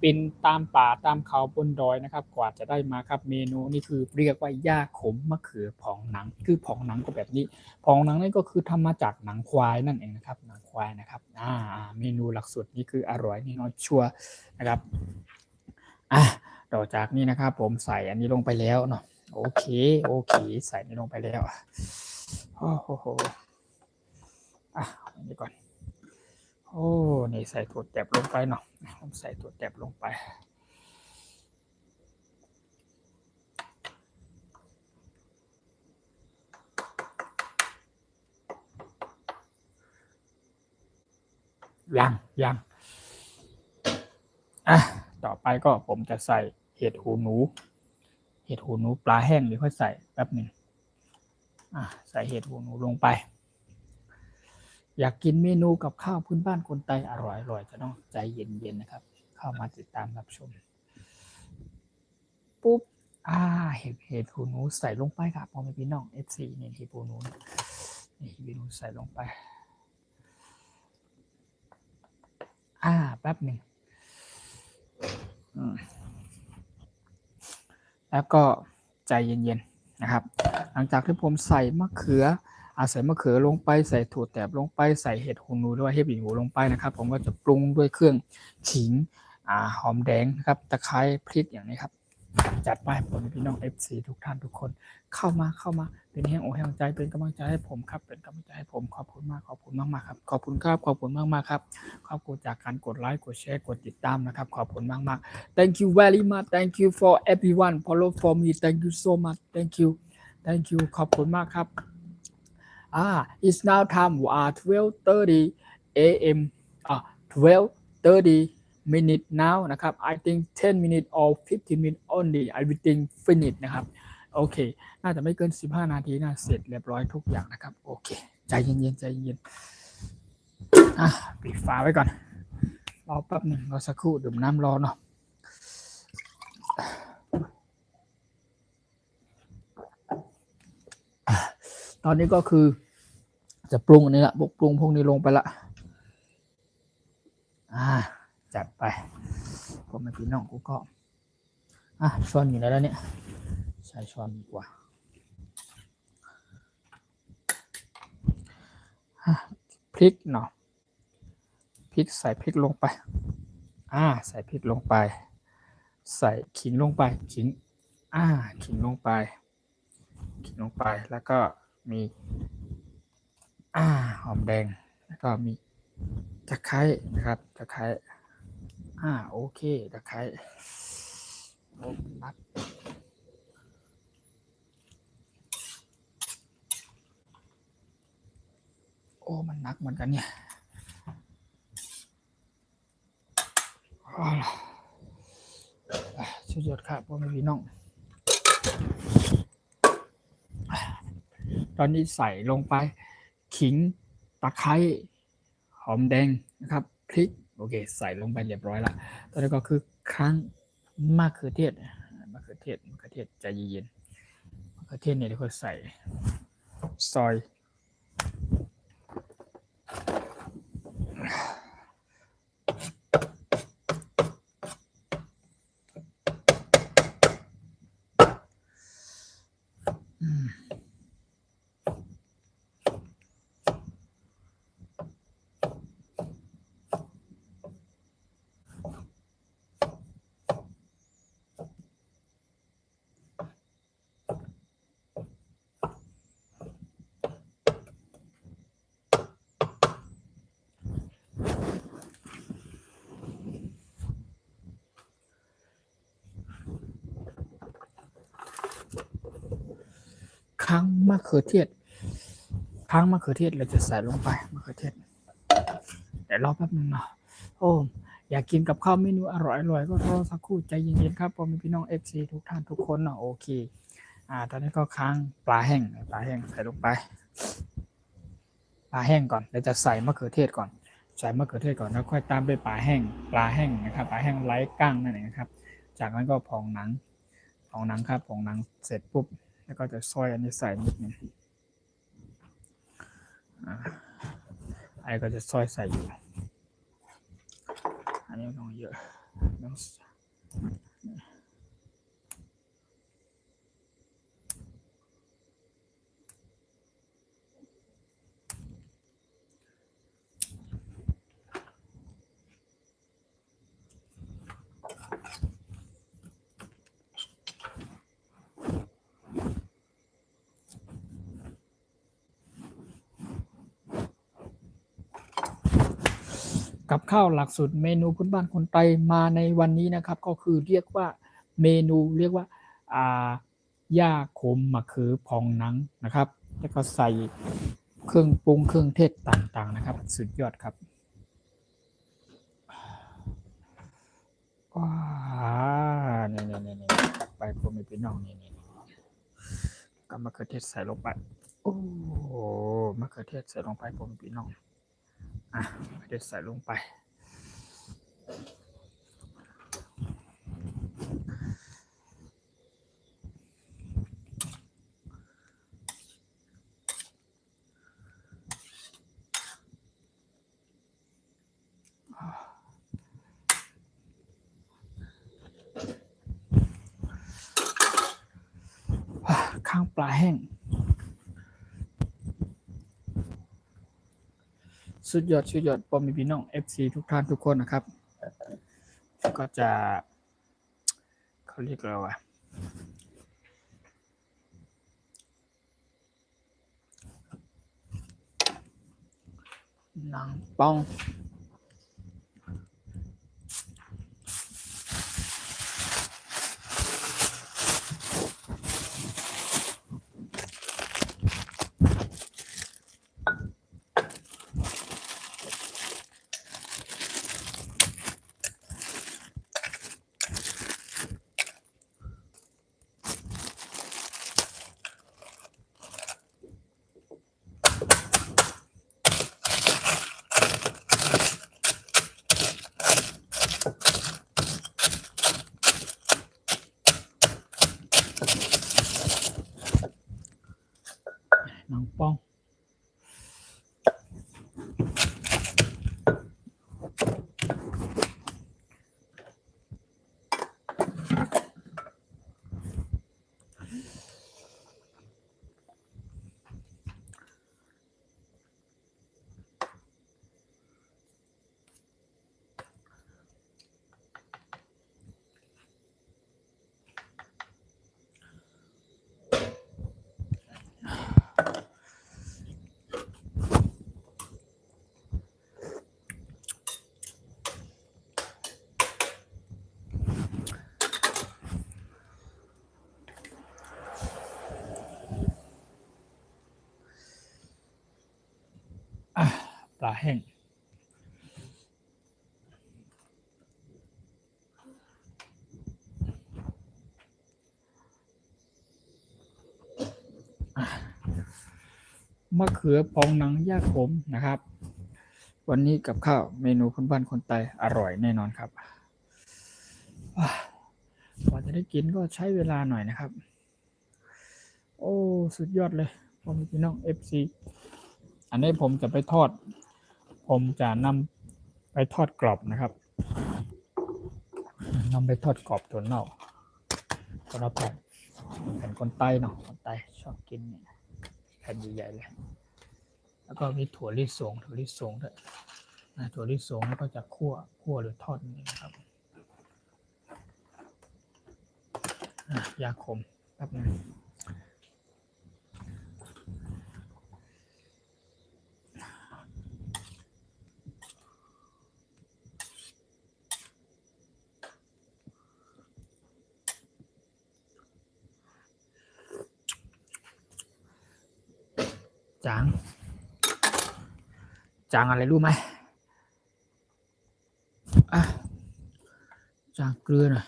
เป็นตามป่าตามเขาบนดอยนะครับกว่าจะได้มาครับเมนูนี่คือเรียกว่าย่าขมมะเขือผองหนังคือผองหนังก็แบบนี้ผองหนังนี่ก็คือทำมาจากหนังควายนั่นเองนะครับหนังควายนะครับเมนูหลักสูตรนี่คืออร่อยนี่นอนชัวนะครับต่อจากนี้นะครับผมใส่อันนี้ลงไปแล้วเนาะโอเคใส่นี่ลงไปแล้วโอ้โหอันนี้ก่อนโอ้นี่ใส่ถั่วแตบลงไปเนาะผมใส่ถั่วแตบลงไปยังต่อไปก็ผมจะใส่เห็ดหูหนูปลาแห้งหรือค่อยใส่แป๊บหนึ่งใส่เห็ดหูหนูลงไปอยากกินเมนูกับข้าวพื้นบ้านคนไทยอร่อยจะต้องใจเย็นๆนะครับเข้ามาติดตามรับชมปุ๊บเห็ดหูหนูใส่ลงไปครับพอไม่พี่น้อง FC นี่เห็ดหูหนูใส่ลงไปแป๊บหนึ่งแล้วก็ใจเย็นๆนะครับหลังจากที่ผมใส่มะเขือลงไปใส่ถั่วแตบลงไปใส่เห็ดหูหนูด้วยเห็ดหูลงไปนะครับผมก็จะปรุงด้วยเครื่องขิงหอมแดงนะครับตะไคร้พริกอย่างนี้ครับจัดไปผมพี่น้อง FC ทุกท่านทุกคนเข้ามาเป็นแห่งอกแห่งใจเป็นกำลังใจให้ผมครับเป็นกำลังใจให้ผมขอบคุณมากครับขอบคุณครับขอบคุณมากครับขอบคุณจากการกดไลค์กดแชร์กดติดตามนะครับขอบคุณมาก thank you very much thank you for everyone follow for me thank you so much thank you ขอบคุณมากครับit's now time 12:30 a.m. 12:30 minute now นะครับ I think 10 minutes or 15 minutes only everything finish นะครับโอเคน่าจะไม่เกิน15 นาทีน่าเสร็จเรียบร้อยทุกอย่างนะครับโอเคใจเย็นปิดฝาไว้ก่อนรอแป๊บหนึ่งรอสักครู่ดื่มน้ำรอเนาะตอนนี้ก็คือจะปรุงอันนี้ละปรุงพวกนี้ลงไปละจัดไปผมไม่พี่น้องกูก็ช้อนอยู่ไหนแล้วเนี่ยใช้ช้อนดีกว่าพริกเนาะพริกใส่พริกลงไปใส่พริกลงไปใส่ขิงลงไปขิงลงไปแล้วก็มีหอมแดงแล้วก็มีตะไคร้นะครับตะไคร้โอเคตะไคร้นักมันนักเหมือนกันเนี่ยสุดยอดครับพ่อแม่พี่น้องตอนนี้ใส่ลงไปขิงตะไคร้หอมแดงนะครับพริกโอเคใส่ลงไปเรียบร้อยละตอนนี้ก็คือครั้งมะเขือเทศใจเย็นมะเขือเทศเนี่ยเดี๋ยวก็ใส่ซอยครั้งมะเขือเทศเราจะใส่ลงไปมะเขือเทศเดี๋ยวรอแป๊บนึงเนาะอยากกินกับข้าวเมนูอร่อยก็รอสักครู่ใจเย็นๆครับพ่อแม่พี่น้อง FC ทุกท่านทุกคนเนาะโอเคตอนนี้ก็ค้างปลาแห้งใส่ลงไปปลาแห้งก่อนเราจะใส่มะเขือเทศก่อนแล้วค่อยตามด้วยปลาแห้งนะครับปลาแห้งไร้ก้างนั่นเองครับจากนั้นก็ผองหนังครับผองหนังเสร็จปุ๊บแล้วก็จะซอยอันนี้ใส่นิดนึงไอ้ก็จะซอยใส่อยู่อันนี้ต้องเยอะ กับข้าวหลักสูตรเมนูพื้นบ้านคนไทยมาในวันนี้นะครับก็คือเรียกว่าเมนูเรียกว่าย่าขมมะเขือพองหนังนะครับแล้วก็ใส่เครื่องปรุงเครื่องเทศต่างๆนะครับสุดยอดครับว้านี่ไปผมมีพี่น้องนี่ก็มะเขือเทศใส่ลงไปโอ้มะเขือเทศใส่ลงไปผมมีพี่น้องมะเขือเทศใส่ลงไปข้างปลาแห้งสุดยอดปอมีพี่น้อง FC ทุกท่านทุกคนนะครับก็จะเขาเรียกเราว่าหนังป้องหนังป้องปลาแห้งมะเขือพองหนังย่าขมนะครับวันนี้กับข้าวเมนูพื้นบ้านคนไทยอร่อยแน่นอนครับกว่าจะได้กินก็ใช้เวลาหน่อยนะครับโอ้สุดยอดเลยพ่อพี่น้อง FC อันนี้ผมจะไปทอดผมจะนำไปทอดกรอบนะครับนำไปทอดกรอบตัวเน่าก็รับไปเป็นคนใต้เนาะคนใต้ชอบกินเนี่ยแผ่นใหญ่ๆเลยแล้วก็มีถั่วลิสงด้วยถั่วลิสงแล้วก็จะคั่วหรือทอดนี่นะครับยาขมแป๊บนึงจางอะไรรู้ไหมจางเกลือหน่อย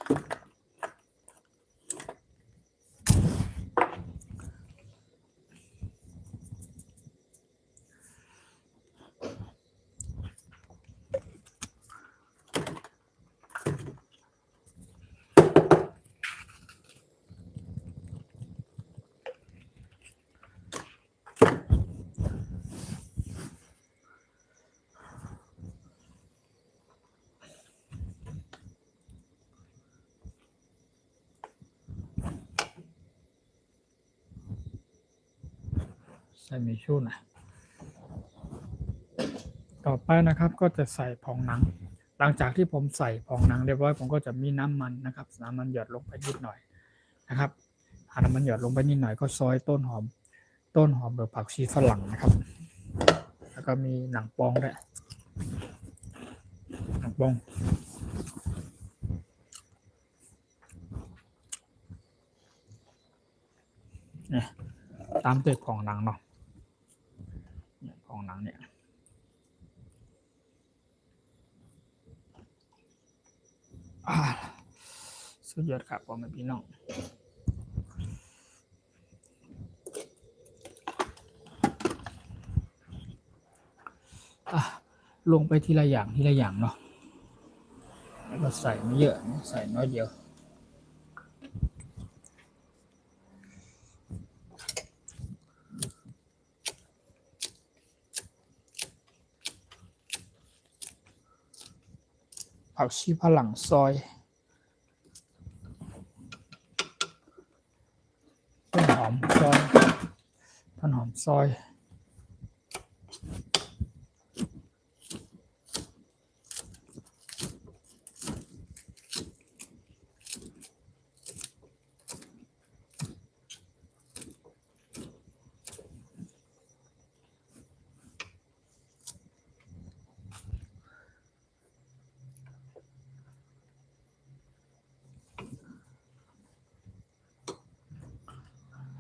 ใส่มิชูนะต่อไปนะครับก็จะใส่ผงหนังหลังจากที่ผมใส่ผงหนังเรียบร้อยผมก็จะมีน้ำมันนะครับน้ำมันหยดลงไปนิดหน่อยนะครับน้ำมันหยดลงไปนิดหน่อยก็ซอยต้นหอมหรือผักชีฝรั่งนะครับแล้วก็มีหนังปองด้วยหนังปองเนี่ยตามด้วยผงหนังเนาะผงหนังเนี่ยสุดยอดครับพ่อแม่พี่น้องลงไปทีละอย่างเนาะแล้วก็ใส่ไม่เยอะใส่น้อยเดียวผักชีฝรั่งซอยต้นหอมซอย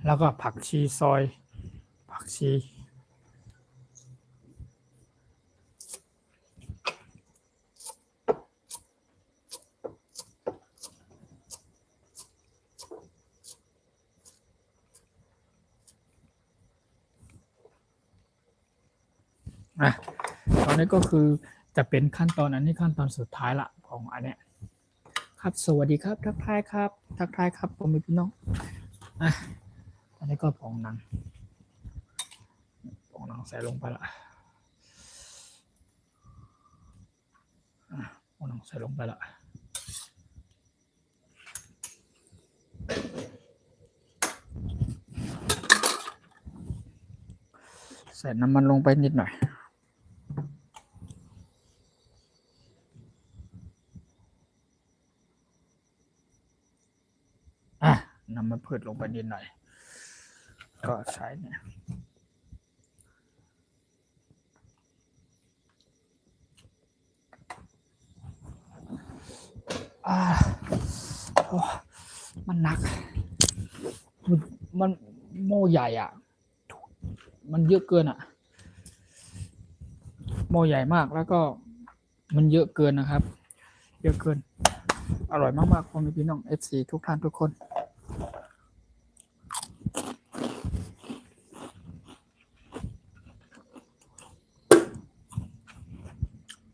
แล้วก็ผักชีซอยผักชีตอนนี้ก็คือจะเป็นขั้นตอนอันนี้ขั้นตอนสุดท้ายละของอันเนี้ยครับสวัสดีครับทักทายครับผมมีพี่น้องอันนี้ก็ผงหนังใส่ลงไปละผงหนังใส่ลงไปละใส่น้ำมันลงไปนิดหน่อยน้ำมันพืชลงไปนิดหน่อยก็ใช้เนี่ยมันหนักมันโม่ใหญ่อ่ะมันเยอะเกินอ่ะโม่ใหญ่มากแล้วก็มันเยอะเกินนะครับเยอะเกินอร่อยมากๆพ่อแม่พี่น้อง FC ทุกท่านทุกคน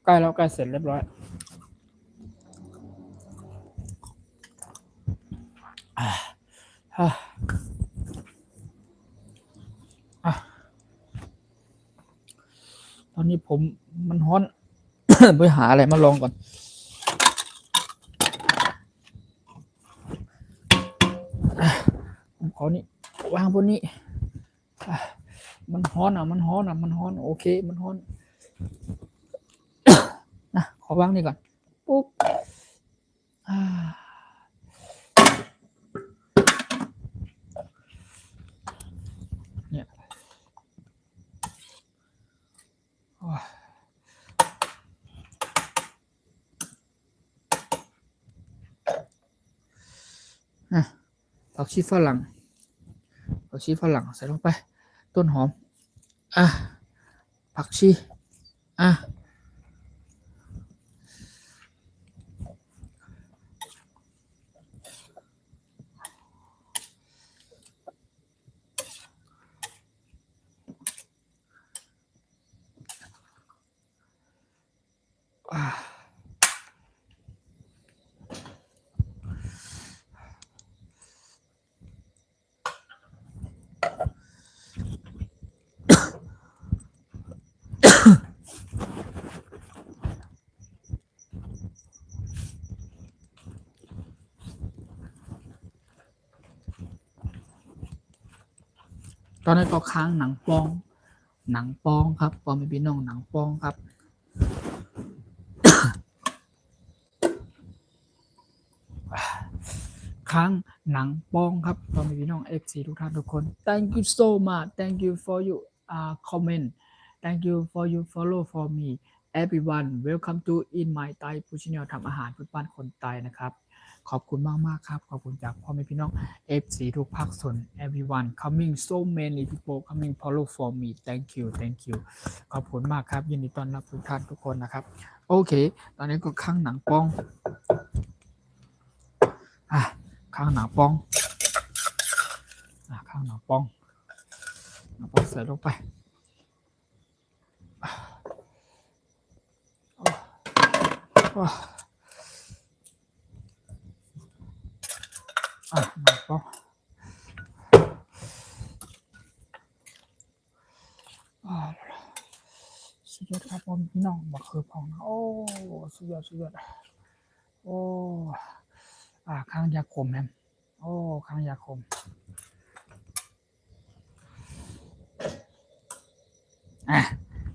ใกล้แล้วใกล้เสร็จเรียบร้อยตอนนี้ผมมันฮ้อน ไปหาอะไรมาลองก่อนผมขอนี่วางบนนี้มันฮ้อนโอเคมันฮ้อนนะขอวางนี่ก่อนปุ๊บเนี่ยผักชีฝรั่งใส่ลงไปต้นหอมผักชี ตอนนี้ก็ค้างหนังปองครับพอมีพี่น้องหนังปองครับค้างหนังปองครับพอมีพี่น้อง FC ทุกท่านทุกคน thank you so much thank you for you comment thank you for you follow for me everyone welcome to in my Thai food channel ทำอาหารพื้นบ้านคนไทยนะครับขอบคุณมากครับขอบคุณจากพ่อแม่พี่น้อง FC ทุกภาคส่วน everyone coming so many people coming follow for me thank you ขอบคุณมากครับยินดีต้อนรับทุกท่านทุกคนนะครับโอเคตอนนี้ก็ข้างหนังป้องข้างหนังป้องข้างหนังป้องใส่ลงไปหนังป้องสุดยอดครับผมพี่น้องบักคือพองโอ้สุดยอดโอ้ข้างยาคมแฮมโอ้ข้างยาคม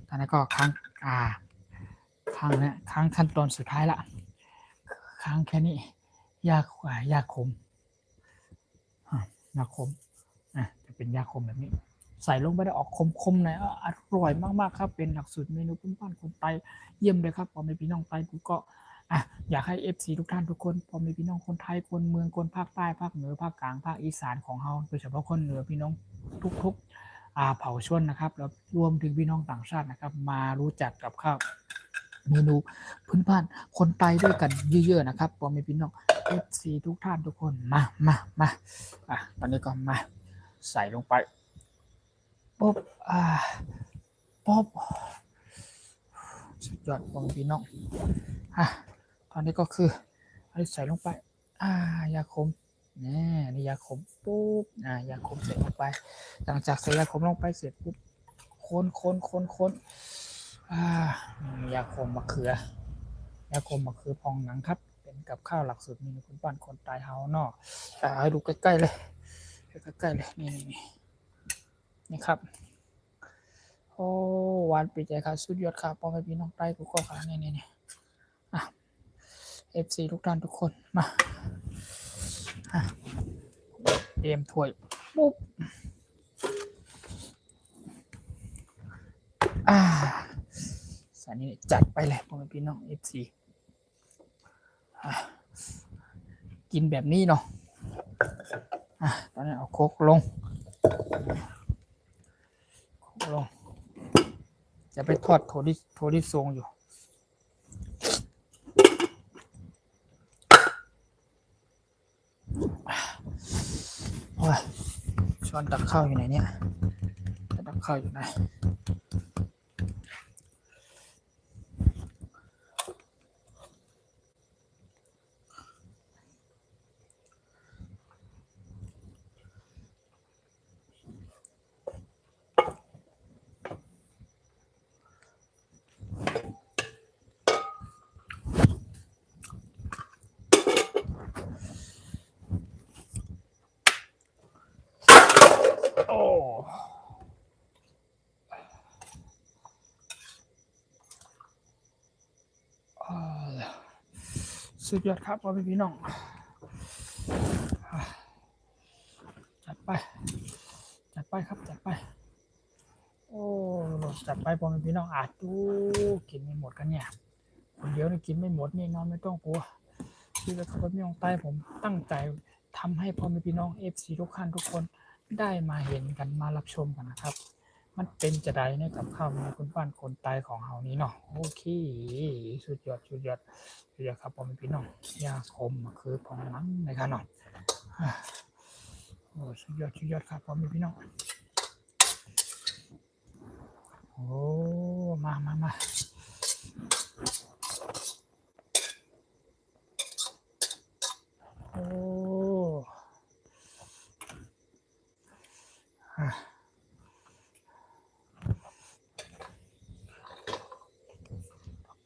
ตอนนี้ก็ข้างเนี่ยข้างขั้นตอนสุดท้ายละข้างแค่นี้ยาคมจะเป็นยาคมแบบนี้ใส่ลงไปได้ออกคมหน่อยอร่อยมากๆครับเป็นหลักสูตรเมนูพื้นบ้านคนไทยเยี่ยมเลยครับพอมีพี่น้องไทยกูก็อยากให้ FC ทุกท่านทุกคนพอมีพี่น้องคนไทยคนเมืองคนภาคใต้ภาคเหนือภาคกลางภาคอีสานของเราโดยเฉพาะคนเหนือพี่น้องทุกเผ่าชนนะครับแล้วรวมถึงพี่น้องต่างชาตินะครับมารู้จักกับข้าวเมนูพื้นบ้านคนไทยด้วยกันเยอะๆนะครับพอมีพี่น้อง FC ทุกท่านทุกคนมาตอนนี้ก็มาใส่ลงไปป๊บสุดยอดพอมีพี่น้องตอนนี้ก็คือใส่ลงไปยาคมนี่ยาคมปุ๊บยาคมใส่ลงไปหลังจากใส่ยาคมลงไปเสร็จปุ๊บคนยาคมมะเขือยาคมมะเขือพองหนังครับเป็นกับข้าวหลักสูตรเมนูพื้นบ้านคนไทยเฮาเนาะให้ดูใกล้ๆเลยนี่ครับโอ้หวานปีใจครับสุดยอดครับพ่อแม่พี่น้องใต้กูก็ขานี่FC ทุกท่านทุกคนมาเตรียมถ้วยปุ๊บสารนี้จัดไปเลยพ่อแม่พี่น้อง FC กินแบบนี้เนาะตอนนี้เอาโคกลงจะไปทอดโถดิทรงอยู่ช้อนตักข้าวอยู่ไหนเนี่ยตักข้าวอยู่ไหนสุดยอดครับพ่อพี่น้องจัดไปครับจัดไปโอ้จัดไปพ่อพี่น้องดูกินไม่หมดกันเนี่ยคนเดียวนี่กินไม่หมดนี่น้องไม่ต้องกลัวที่จะขับรถไม่ลงใต้ผมตั้งใจทำให้พ่อพี่น้อง FC ทุกท่านทุกคนได้มาเห็นกันมารับชมกันนะครับมันเป็นจะได้ในกับข้าวในคนบ้านคนไทยของเฮานี้เนาะโอเคสุดยอดครับพ่อพี่น้องยาคมคือพองหนังนะครับเนาะโอ้สุดยอดครับพ่อพี่น้องโอ้มาโอ้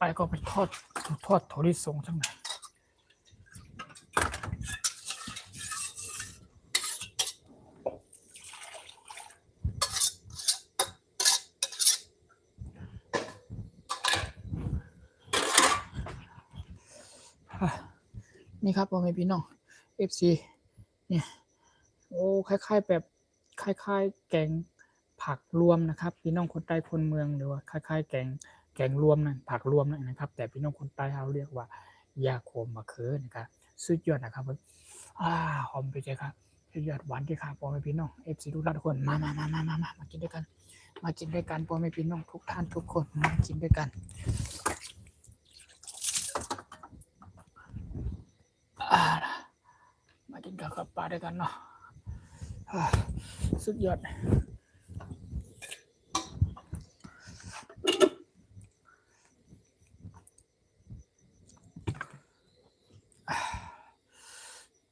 ไปก็ไปทอดโถดิทรงจังไหน นี่ครับพ่อแม่พี่น้อง FC เนี่ยโอ้คล้ายๆแบบคล้ายๆแกงผักรวมนะครับพี่น้องคนใต้คนเมืองหรือว่าคล้ายๆแกงรวมนะผักรวมนะครับแต่พี่น้องคนใต้เขาเรียกว่ายาโคมมะเขือนะครับสุดยอดนะครับหอมไปใจครับสุดยอดหวานที่ขาพ่อแม่พี่น้อง FC ทุกท่านทุกคนมากินด้วยกันมากินด้วยกันพ่อแม่พี่น้องทุกท่านทุกคนมากินด้วยกันมากินกับปลาด้วยกันเนาะสุดยอด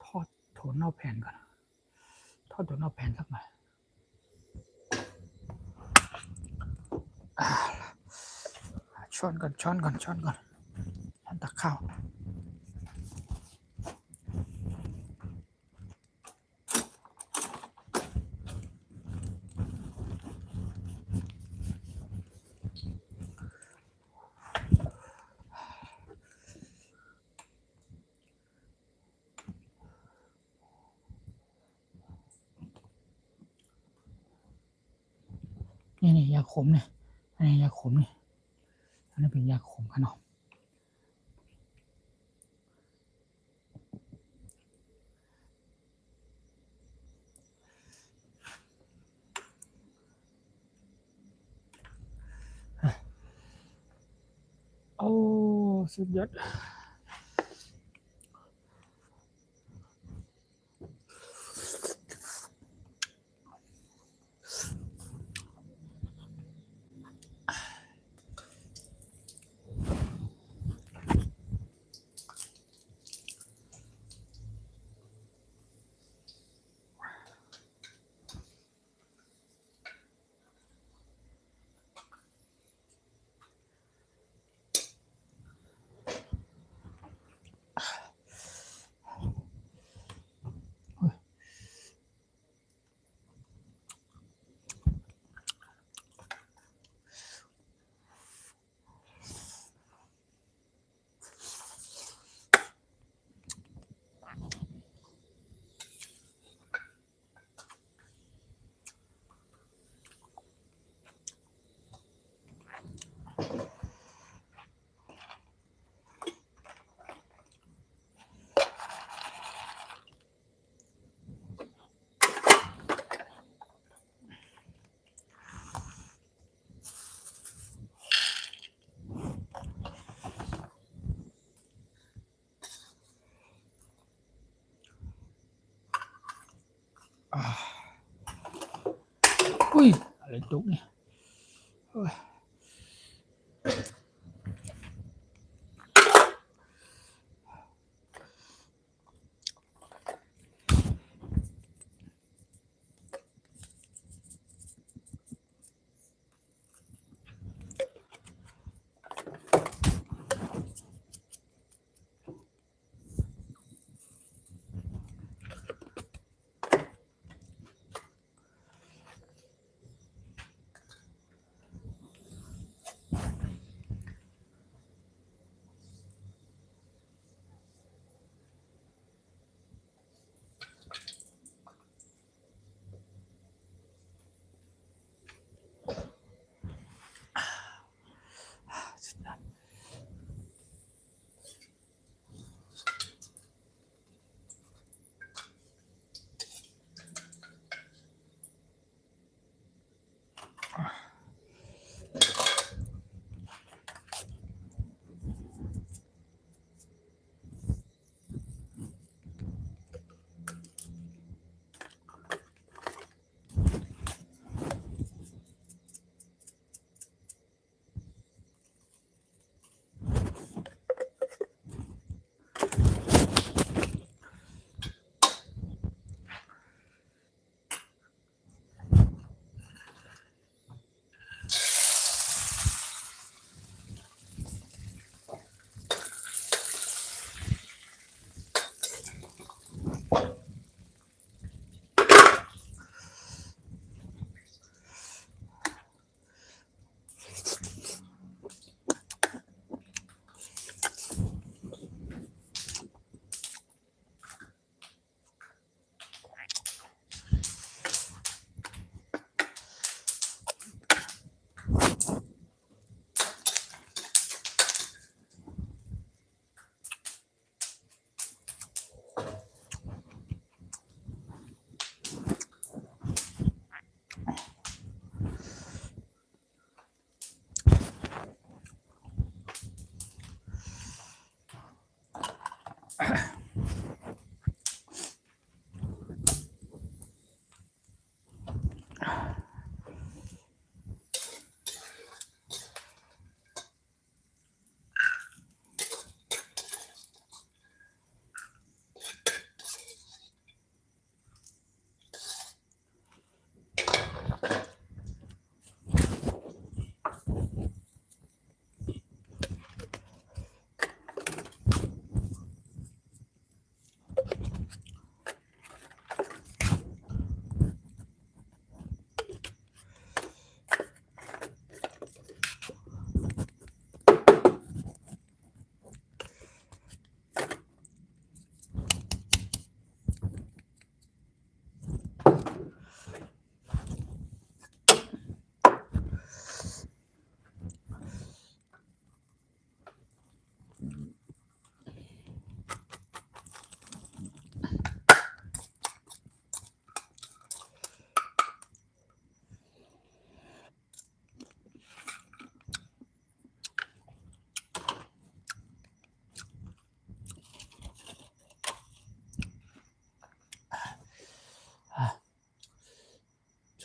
ทอดถั่วเน่าแผ่นก่อนทอดถั่วเน่าแผ่นสักหน่อยช้อนก่อนช้อนตักข้าวนี่ยาขมเนี่ยอันนี้ยาขมเนี่ยอันนี้เป็นยาขมขนมโอ้สุดยอดอุ้ยอะไรตุกเนี่ย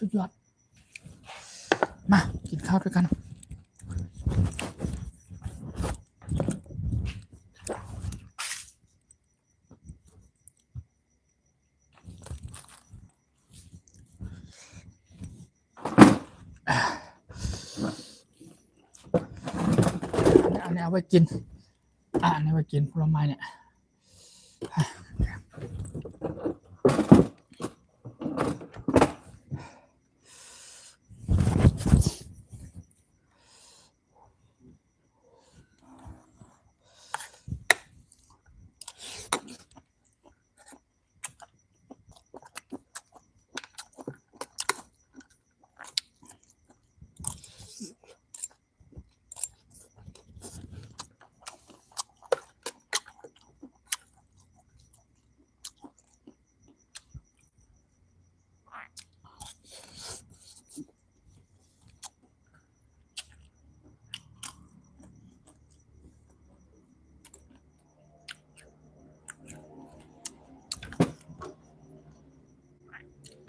สุดยอดมากินข้าวด้วยกันอันนี้เอาไว้กินอันนี้ไว้กินผลไม้เนี่ย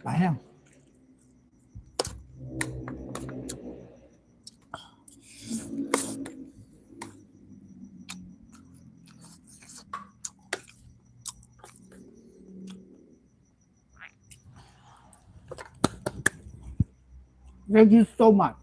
ไปแล้ว Thank you so much.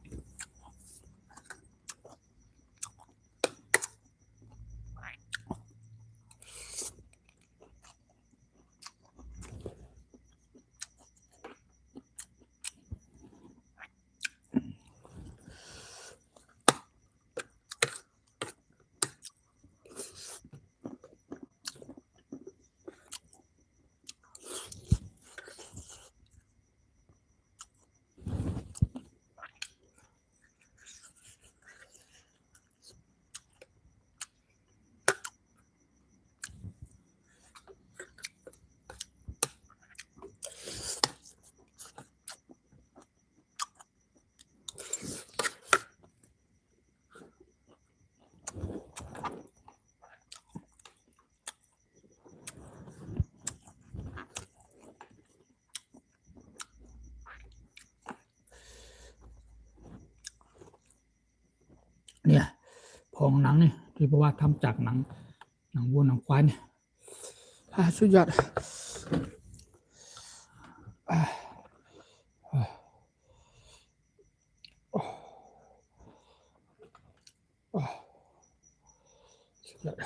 เนี่ยผงหนังนี่ที่บอกว่าทำจากหนังวัวหนังควายเนี่ยสุดยอดสุดยอด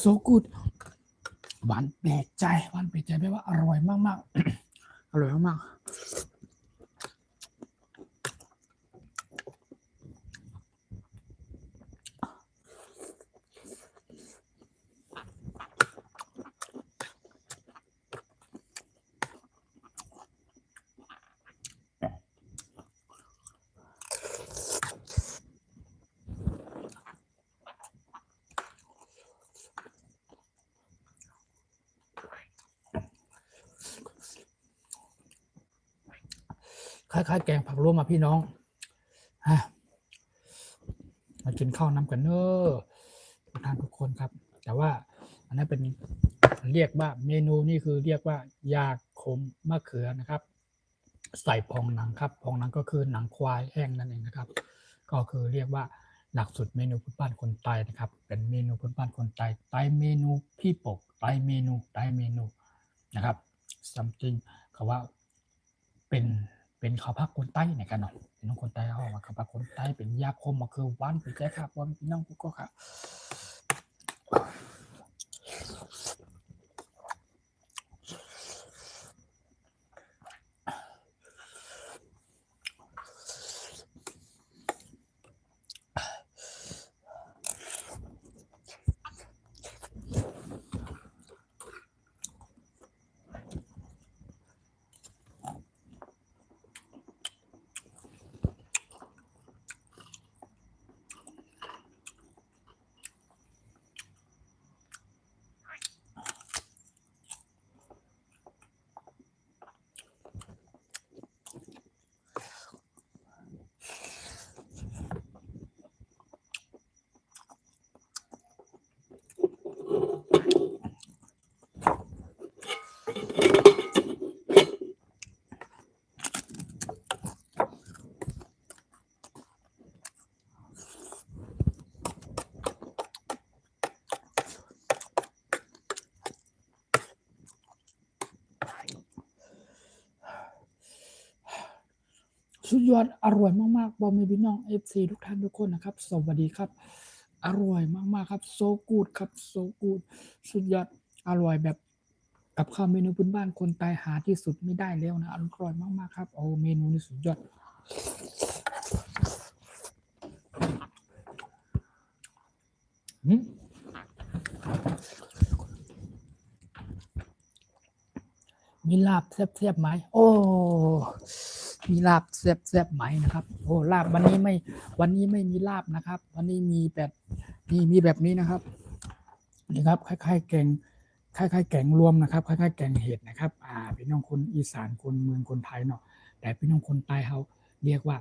โซกูดหวานแปลกใจแปลว่าอร่อยมากๆอร่อยมาก คล้ายๆแกงผักรวมมาพี่น้องมากินข้าวน้ำกันเนอะทุกท่านทุกคนครับแต่ว่าอันนั้นเป็นเรียกว่าเมนูนี่คือเรียกว่ายาขมมะเขือนะครับใส่พองหนังครับพองหนังก็คือหนังควายแห้งนั่นเองนะครับก็คือเรียกว่าหลักสูตรเมนูพื้นบ้านคนไตนะครับเป็นเมนูพื้นบ้านคนไตไตเมนูพี่ปกไตเมนูนะครับ something เขาว่าเป็นข้าวผักคนใต้ในกันเนาะเป็นน้องคนใต้เขาว่าข้าวผักคนใต้เป็นยาคมมาคือหวานเป็นแจ๊ครับว่าพี่น้องก็ครับสุดยอดอร่อยมากๆบอมพี่น้อง FC ทุกท่านทุกคนนะครับสวัสดีครับอร่อยมากๆครับโซกูดครับโซกูดสุดยอดอร่อยแบบกับข้าวเมนูพื้นบ้านคนไทยหาที่สุดไม่ได้แล้วนะอร่อยมากๆครับโอ้เมนูนี้สุดยอดมีลาบแซ่บๆไหมโอ้มีลาบแซ่บๆไหมนะครับโอ้ลาบวันนี้ไม่มีลาบนะครับวันนี้มีแบบมีแบบนี้นะครับนี่ครับคล้ายๆแกงรวมนะครับคล้ายๆแกงเห็ดนะครับพี่น้องคนอีสานคนเมืองคนไทยเนาะแต่พี่น้องคนใต้เขาเรียกว่า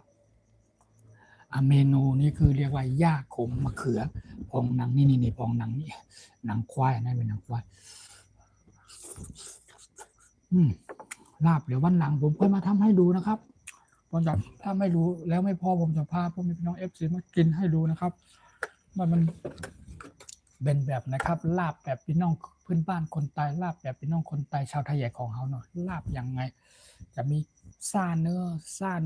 เมนูนี้คือเรียกว่าย่าขมมะเขือพองหนังนี่พองหนังนี่หนังควายนะเป็นหนังควายลาบเดี๋ยววันหลังผมค่อยมาทำให้ดูนะครับผมจะถ้าไม่รู้แล้วไม่พอผมจะพาพวกพี่น้อง FC มากินให้ดูนะครับว่ามันเป็นแบบนะครับลาบแบบพี่น้องพื้นบ้านคนไทยลาบแบบพี่น้องคนไทยชาวไทยใหญ่ของเขาเนาะลาบยังไงจะมีซ่าเนื้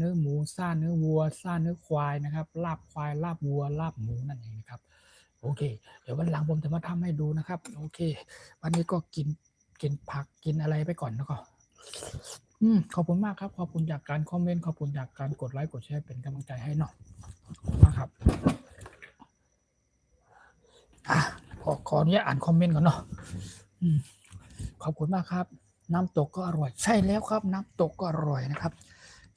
อหมูซ่าเนื้อวัวซ่าเนื้อควายนะครับลาบควายลาบวัวลาบหมูนั่นเองนะครับโอเคเดี๋ยววันหลังผมจะมาทำให้ดูนะครับโอเควันนี้ก็กินผักกินอะไรไปก่อนแล้วก็ขอบคุณมากครับขอบคุณจากการคอมเมนต์ขอบคุณจากการกดไลค์กดแชร์เป็นกำลังใจให้เนาะนะครับขออนุญาตอ่านคอมเมนต์ก่อนเนาะขอบคุณมากครับน้ำตกก็อร่อยใช่แล้วครับน้ำตกก็อร่อยนะครับ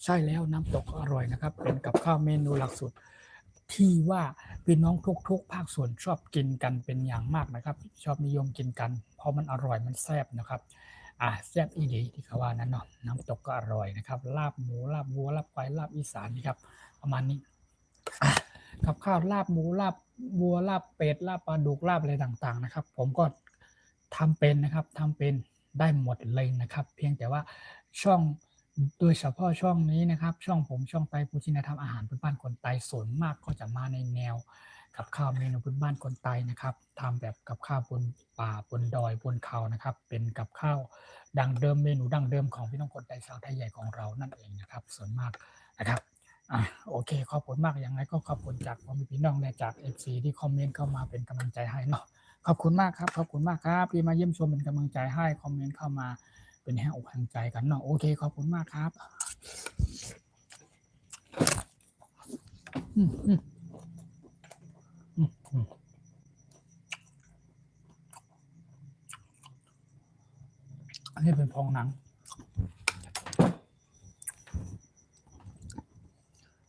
ใช่แล้วน้ำตกก็อร่อยนะครับเป็นกับข้าวเมนูหลักสูตรที่ว่าพี่น้องทุกภาคส่วนชอบกินกันเป็นอย่างมากนะครับชอบนิยมกินกันเพราะมันอร่อยมันแซ่บนะครับแซ่บอีดีที่เขาว่านั้นเนาะน้ำตกก็อร่อยนะครับลาบหมูลาบวัวลาบควายลาบอีสานนี่ครับประมาณนี้กับข้าวลาบหมูลาบวัวลาบเป็ดลาบปลาดุกลาบอะไรต่างๆนะครับผมก็ทำเป็นนะครับทำเป็นได้หมดเลยนะครับเพียงแต่ว่าช่องโดยเฉพาะช่องนี้นะครับช่องผมช่องไตปูชินาทำอาหารพื้นบ้านคนไตส่วนมากก็จะมาในแนวกับข้าวเมนูพื้นบ้านคนไตนะครับทำแบบกับข้าวบนป่าบนดอยบนเขานะครับเป็นกับข้าวดังเดิมเมนูดังเดิมของพี่น้องคนไตชาวไทยใหญ่ของเรานั่นเองนะครับส่วนมากนะครับโอเคขอบคุณมากอย่างไรก็ขอบคุณจากพี่น้องและจาก FC ที่คอมเมนต์เข้ามาเป็นกำลังใจให้เนาะขอบคุณมากครับขอบคุณมากครับที่มาเยี่ยมชมเป็นกำลังใจให้คอมเมนต์เข้ามาเป็นแห่อกแห่งใจกันเนาะโอเคขอบคุณมากครับอันนี้เป็นพองหนัง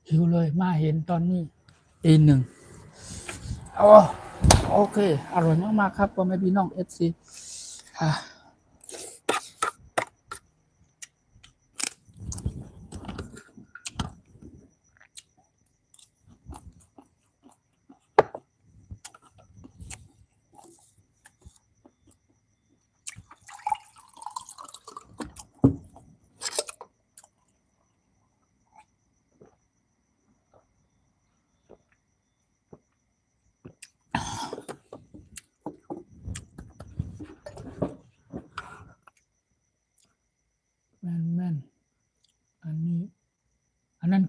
หิวเลยมาเห็นตอนนี้ตี 1โอเคอร่อยมากๆครับพ่อแม่พี่น้อง FC อ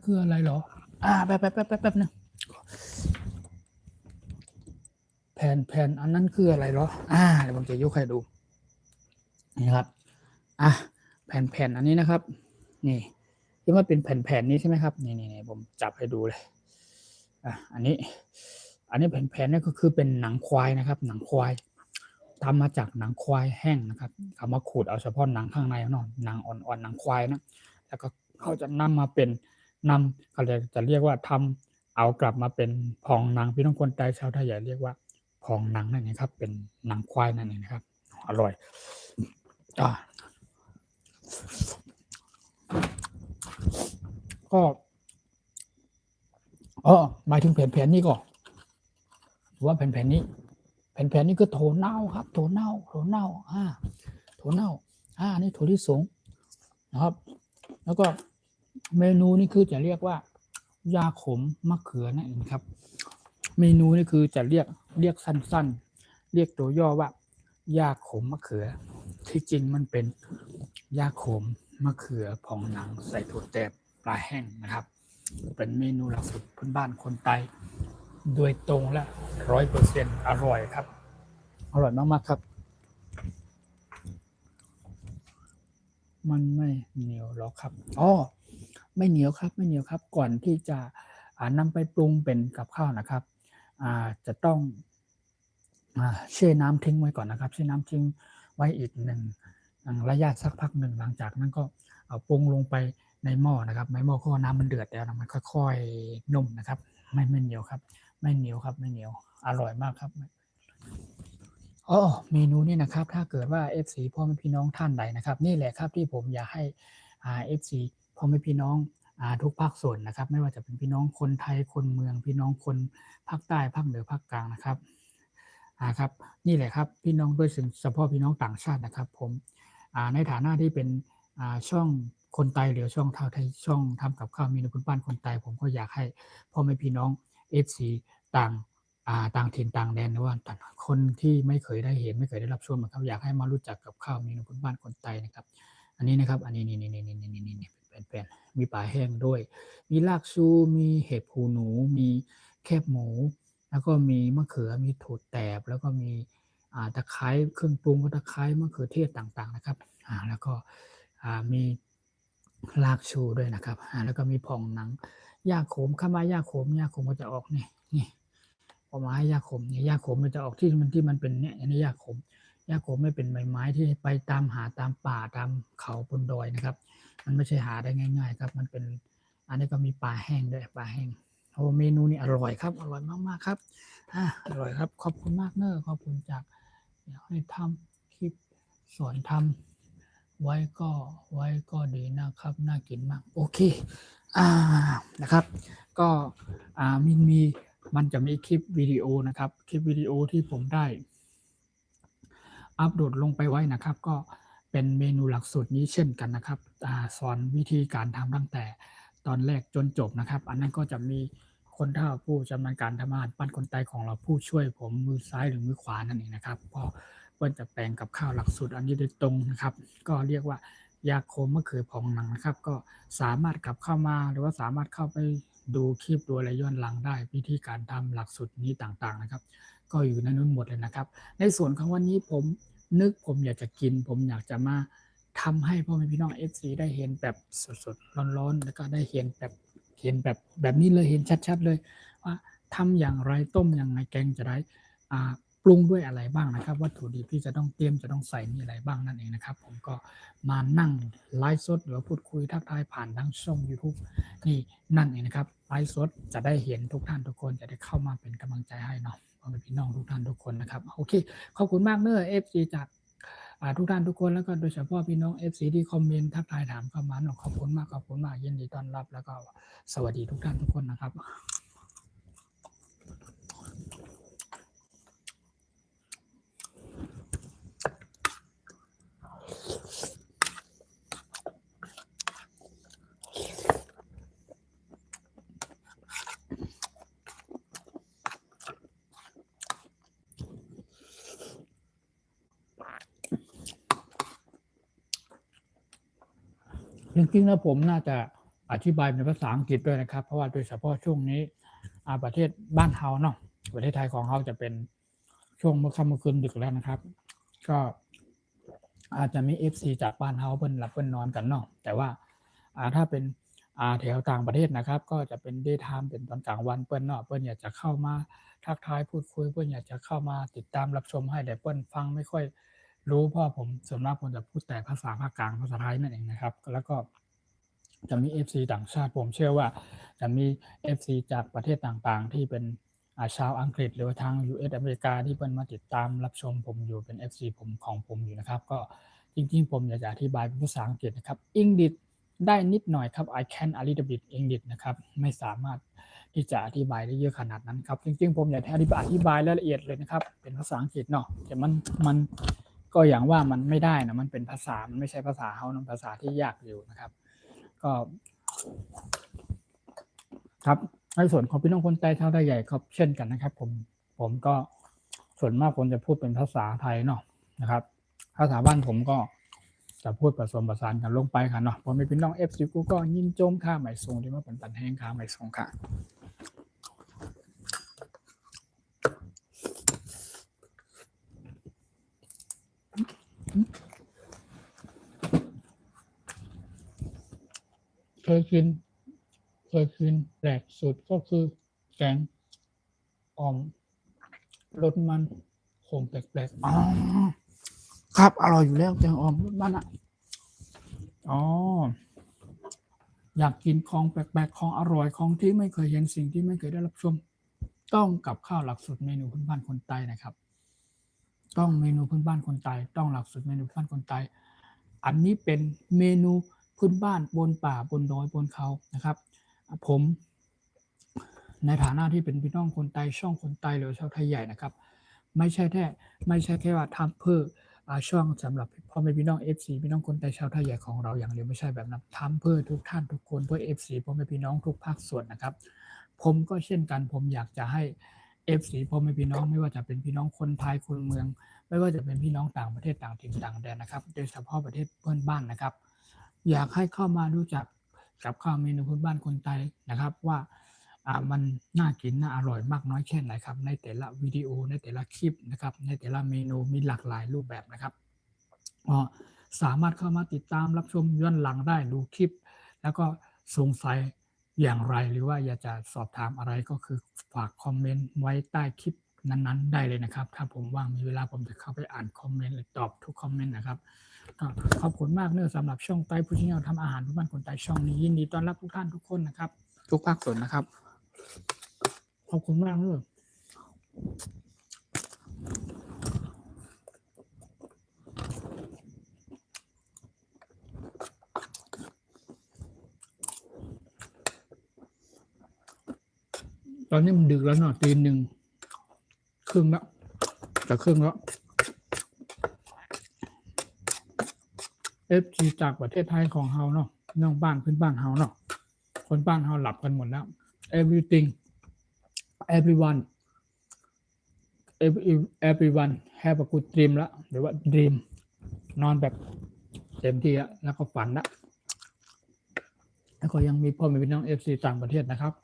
คืออะไรเหรอแป๊บนึงแผ่นอันนั้นคืออะไรเหรอเดี๋ยวผมจะยกให้ดูนี่ครับแผ่นอันนี้นะครับนี่ที่ว่าเป็นแผ่นนี้ใช่ไหมครับนี่ผมจับให้ดูเลยอันนี้แผ่นนี่ก็คือเป็นหนังควายนะครับหนังควายทำมาจากหนังควายแห้งนะครับเขามาขูดเอาเฉพาะหนังข้างในเนาะหนังอ่อนๆหนังควายนะแล้วก็เขาจะนำมาเป็นเขาจะเรียกว่าทำเอากลับมาเป็นพองหนังพี่น้องคนไทยชาวไทยอย่าเรียกว่าพองหนังนั่นเองครับเป็นหนังควายนั่นเองนะครับอร่อยก็หมายถึงแผ่นนี้ก่อนว่าแผ่นนี้คือโถเน่าครับโถเน่าโถเน่านี่ถั่วลิสงนะครับแล้วก็เมนูนี่คือจะเรียกว่ายาขมมะเขือนั่นเองครับเมนูนี่คือจะเรียกสั้นๆเรียกตัวย่อว่ายาขมมะเขือที่จริงมันเป็นยาขมมะเขือพองหนังใส่ถั่วแดงปลาแห้งนะครับเป็นเมนูหลักสูตรพื้นบ้านคนไทยโดยตรงและ 100% อร่อยครับอร่อยมากๆครับมันไม่เหนียวหรอกครับไม่เหนียวครับก่อนที่จะนำไปปรุงเป็นกับข้าวนะครับจะต้องแช่น้ำทิ้งไว้ก่อนนะครับแช่น้ำทิ้งไว้อีกหนึ่งระยะสักพักหนึ่งหลังจากนั้นก็เอาปรุงลงไปในหม้อนะครับในหม้อก็น้ำมันเดือดแล้วมันค่อยๆนุ่มนะครับไม่เหนียวครับไม่เหนียวอร่อยมากครับเมนูนี้นะครับถ้าเกิดว่า FC พ่อแม่พี่น้องท่านใดนะครับนี่แหละครับที่ผมอยากให้FC พ่อแม่พี่น้องทุกภาคส่วนนะครับไม่ว่าจะเป็นพี่น้องคนไทยคนเมืองพี่น้องคนภาคใต้ภาคเหนือภาคกลางนะครับครับนี่แหละครับพี่น้องด้วยเฉพาะพี่น้องต่างชาตินะครับผมในฐานะที่เป็นช่องคนไทยหรือช่องไทยช่องทำกับข้าวเมนูพื้นบ้านคนไทยผมก็อยากให้พ่อแม่พี่น้อง FC ต่างถิ่นต่างแดนหรือว่าคนที่ไม่เคยได้เห็นไม่เคยได้รับชมนะครับอยากให้มารู้จักกับข้าวเมนูพื้นบ้านคนไทยนะครับอันนี้นะครับอันนี้เป็นมีปลาแห้งด้วยมีรากชูมีเห็ดหูหนูมีแคบหมูแล้วก็มีมะเขือมีถั่วแตบแล้วก็มีตะไคร้เครื่องปรุงก็ตะไคร้มะเขือเทศต่างๆนะครับแล้วก็มีรากชูด้วยนะครับแล้วก็มีผ่องหนังหญ้าโขมข้ามาหญ้าโขมก็จะออกนี่พอมาให้หญ้าขมเนี่ยหญ้าขมมันจะออกที่มันเป็นเนี่ยอันนี้หญ้าขมไม่เป็นใบไม้ที่ไปตามหาตามป่าตามเขาบนดอยนะครับมันไม่ใช่หาได้ง่ายๆครับมันเป็นอันนี้ก็มีปลาแห้งด้วยปลาแห้งเมนูนี้อร่อยครับอร่อยมากๆครับอร่อยครับขอบคุณมากเนอะขอบคุณจากอยากให้ทำคลิปสอนทำไว้ก็ดีนะครับน่ากินมากโอเคนะครับก็มันจะมีคลิปวิดีโอนะครับคลิปวิดีโอที่ผมได้อัปโหลดลงไปไว้นะครับก็เป็นเมนูหลักสูตรนี้เช่นกันนะครับสอนวิธีการทำตั้งแต่ตอนแรกจนจบนะครับอันนั้นก็จะมีคนเฒ่าผู้ชำนาญการทำอาหารปั้นคนไทยของเราผู้ช่วยผมมือซ้ายหรือมือขวานั่นเองนะครับก็เพื่อจะแปลงกับข้าวหลักสูตรอันนี้โดยตรงนะครับก็เรียกว่ายาโคมมะเขือพองหนังนะครับก็สามารถกลับเข้ามาหรือว่าสามารถเข้าไปดูคลิปดูอะไรย้อนหลังได้วิธีการทำหลักสูตรนี้ต่างๆนะครับก็อยู่ในนู้นหมดเลยนะครับในส่วนของวันนี้ผมอยากจะกินผมอยากจะมาทำให้พ่อแม่พี่น้อง FC ได้เห็นแบบสดๆร้อนๆแล้วก็ได้เห็นแบบนี้เลยเห็นชัดๆเลยว่าทำอย่างไรต้มอย่างไรแกงจะได้ปรุงด้วยอะไรบ้างนะครับวัตถุดิบที่จะต้องเตรียมจะต้องใส่มีอะไรบ้างนั่นเองนะครับผมก็มานั่งไลฟ์สดหรือพูดคุยทักทายผ่านทางช่อง YouTube นี่นั่นเองนะครับไลฟ์สดจะได้เห็นทุกท่านทุกคนจะได้เข้ามาเป็นกำลังใจให้เนาะพ่อแม่พี่น้องทุกท่านทุกคนนะครับโอเคขอบคุณมากเนอะ FC จากทุกท่านทุกคนแล้วก็โดยเฉพาะพี่น้อง FC ที่คอมเมนต์ทักทายถามเข้ามาขอบคุณมากยินดีต้อนรับแล้วก็สวัสดีทุกท่านทุกคนนะครับจริงๆแล้วผมน่าจะ อธิบายเป็นภาษาอังกฤษด้วยนะครับเพราะว่าโดยเฉพาะช่วงนี้ประเทศบ้านเฮาเนาะประเทศไทยของเราจะเป็นช่วงเมื่อค่ำเมื่อคืนดึกแล้วนะครับก็อาจจะมี FC จากบ้านเฮาเพิ่นหลับเพิ่นนอนกันเนาะแต่ว่าถ้าเป็นแถวต่างประเทศนะครับก็จะเป็น daytime เป็นตอนกลางวันเปิ้นเนาะเปิ้นอยากจะเข้ามาทักทายพูดคุยเปิ้นอยากจะเข้ามาติดตามรับชมให้แต่เปิ้นฟังไม่ค่อยรู้เพราะผมส่วนมากผมจะพูดแต่ภาษาภาคกลางภาษาไทยนั่นเองนะครับแล้วก็จะมี FC ต่างชาติผมเชื่อว่าจะมี FC จากประเทศต่างๆที่เป็นชาวอังกฤษหรือว่าทาง US อเมริกาที่เพิ่นมาติดตามรับชมผมอยู่เป็น FC ผมของผมอยู่นะครับก็จริงๆผมอยากจะอธิบายเป็นภาษาอังกฤษนะครับ English ได้นิดหน่อยครับ I can a little bit English นะครับไม่สามารถที่จะอธิบายได้เยอะขนาดนั้นครับจริงๆผมอยากจะอธิบายรายละเอียดเลยนะครับเป็นภาษาอังกฤษเนาะแต่มันก็อย่างว่ามันไม่ได้นะมันเป็นภาษามันไม่ใช่ภาษาเฮาภาษาที่ยากอยู่นะครับก็ครับในส่วนของพี่น้องคนไทยชาวไทยใหญ่ครับเช่นกันนะครับผมก็ส่วนมากผมจะพูดเป็นภาษาไทยเนาะนะครับภาษาบ้านผมก็จะพูดผสมผสานกันลงไปค่ะเนาะผมเป็นพี่น้อง FC กูก็ยินโจมค่าหมายส่งที่ว่าเป็นปันแห้งค่าหมายส่งค่ะเคยกินแปลกสุดก็คือแกงอ่อมรสมันคงแปลกๆอ๋อครับอร่อยอยู่แล้วแกงอ่อมรสมันอ่ะอ๋ออยากกินของแปลกๆของอร่อยของที่ไม่เคยเห็นสิ่งที่ไม่เคยได้รับชมต้องกับข้าวหลักสูตรเมนูพื้นบ้านคนใต้นะครับต้องเมนูพื้นบ้านคนใต้ต้องหลักสูตรเมนูพื้นบ้านคนใต้อันนี้เป็นเมนูพื้นบ้านบนป่าบนดอยบนเขานะครับผมในฐานะที่เป็นพี่น้องคนใต้ช่องคนใต้หรือชาวไทยใหญ่นะครับไม่ใช่แค่ว่าทำเพื่อช่องสำหรับพ่อแม่พี่น้อง FC พี่น้องคนใต้ชาวไทยใหญ่ของเราอย่างเดียวไม่ใช่แบบนั้นทำเพื่อทุกท่านทุกคนเพื่อ FC พ่อแม่พี่น้องทุกภาคส่วนนะครับผมก็เช่นกันผมอยากจะให้ FC พ่อแม่พี่น้องไม่ว่าจะเป็นพี่น้องคนไทยคนเมืองไม่ว่าจะเป็นพี่น้องต่างประเทศต่างถิ่นต่างแดนนะครับโดยเฉพาะประเทศเพื่อนบ้านนะครับอยากให้เข้ามารู้จักกับข้าวเมนูพื้นบ้านคนไทยนะครับว่ามันน่ากินน่าอร่อยมากน้อยแค่ไหนครับในแต่ละวิดีโอในแต่ละคลิปนะครับในแต่ละเมนูมีหลากหลายรูปแบบนะครับสามารถเข้ามาติดตามรับชมย้อนหลังได้ดูคลิปแล้วก็สงสัยอย่างไรหรือว่าอยากจะสอบถามอะไรก็คือฝากคอมเมนต์ไว้ใต้คลิปนั้นๆได้เลยนะครับถ้าผมว่างมีเวลาผมจะเข้าไปอ่านคอมเมนต์หรือตอบทุกคอมเมนต์นะครับก็ขอบคุณมากเนื่องสำหรับช่องใต้ผู้ชี้แนวทำอาหารพื้นบ้านคนใต้ช่องนี้ยินดีต้อนรับทุกท่านทุกคนนะครับทุกภาคส่วนนะครับขอบคุณมากเลยตอนนี้มันดึกแล้วเนาะตีหนึ่งครึ่งแล้วจะครึ่งแล้วFG จากประเทศไทยของเฮาเนาะน้องบ้านพื้นบ้านเฮาเนาะคนบ้านเฮาหลับกันหมดแล้ว everything everyone everyone have a good dream แล้วหรือว่า dream นอนแบบเต็มที่แล้วก็ฝันละแล้วก็ยังมีพ่อแม่พี่น้อง FC ต่างประเทศนะครับ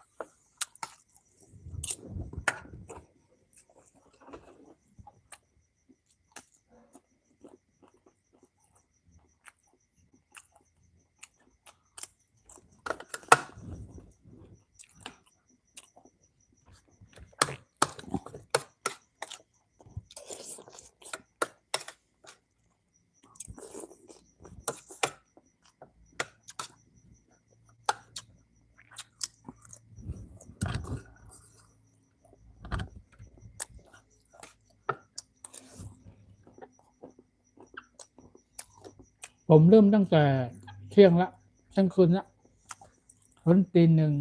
ผมเริ่มตั้งแต่เที่ยงละเที่ยงคืนละจนตีหนึ่ง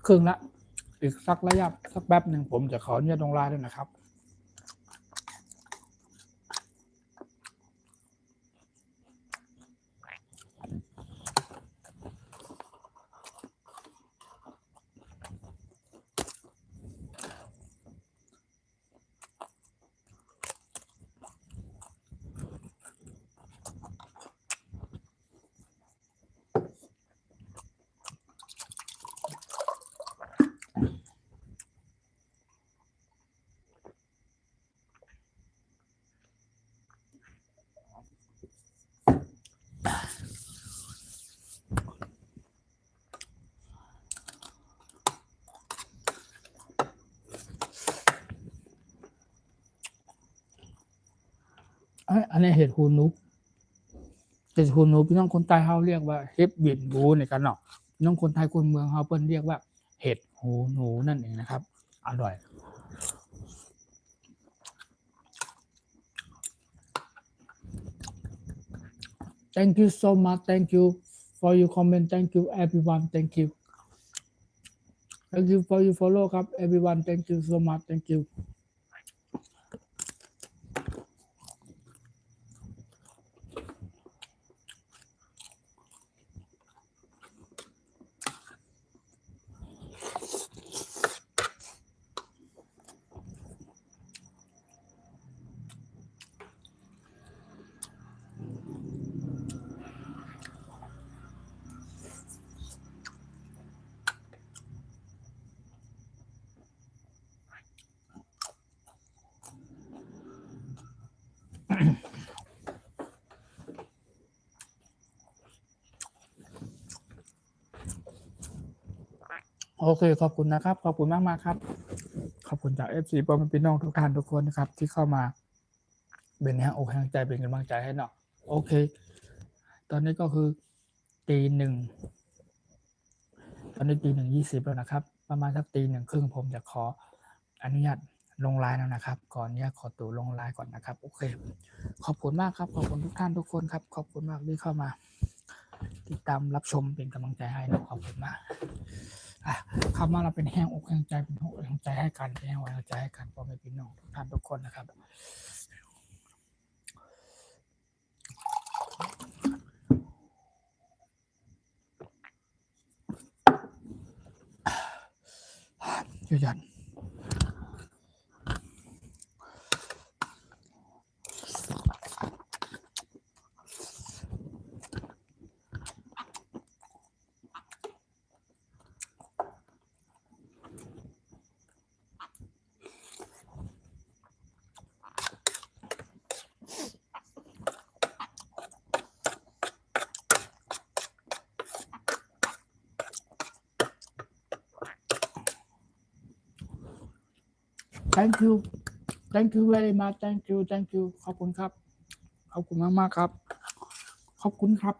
ครึ่งละอีกสักระยะสักแป๊บหนึ่งผมจะขออนุญาตลงไลน์ด้วยนะครับ อันนี้เห็ดหูหนูเห็ดหูหนูพี่น้องคนใต้เขาเรียกว่าเห็ดบินหูในกันเนาะพี่น้องคนไทยคนเมืองเขาเพิ่นเรียกว่าเห็ดหูหนูนั่นเองนะครับอร่อย Thank you so much. Thank you for your comment. Thank you everyone. Thank you. Thank you for your follow ครับ everyone. Thank you so much. Thank you. โอเคขอบคุณนะครับขอบคุณมากๆครับขอบคุณจาก FC พ่อแม่พี่น้องทุกท่านทุกคนนะครับที่เข้ามาเป็นแรงอกแรงใจเป็นกำลังใจให้เนาะโอเคตอนนี้ก็คือตีหนึ่งตอนนี้ตี 1:20แล้วนะครับประมาณสักตี 1:30ผมจะขออนุญาตลงไลน์แล้วนะครับก่อนนี้ขอตัวลงไลน์ก่อนนะครับโอเคขอบคุณมากครับขอบคุณทุกท่านทุกคนครับขอบคุณมากที่เข้ามาติดตามรับชมเป็นกำลังใจให้นะขอบคุณมากคำว่าเราเป็นแห้งอกแห้งใจเป็นหัวแห้งใจให้กันเป็นแห้งอกแห้งใจให้กันพ่อแม่พี่น้องทุกท่านทุกคนนะครับยืนยันThank you Thank you very much Thank you Thank you ขอบคุณครับขอบคุณมากๆครับขอบคุณครับ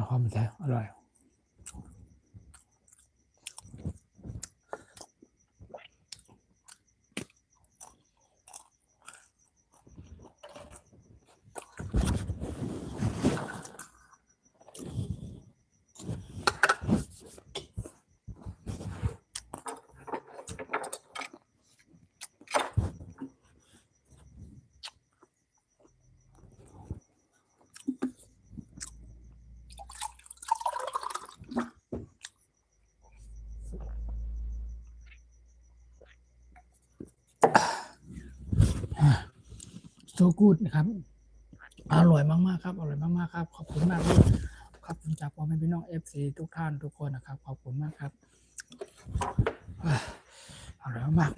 ความใจอร่อยโซกูดนะครับอร่อยมากๆครับอร่อยมากๆครับขอบคุณมากเลยขอบคุณจากพ่อแม่พี่น้อง FC ทุกท่านทุกคนนะครับขอบคุณมากครับอร่อยมาก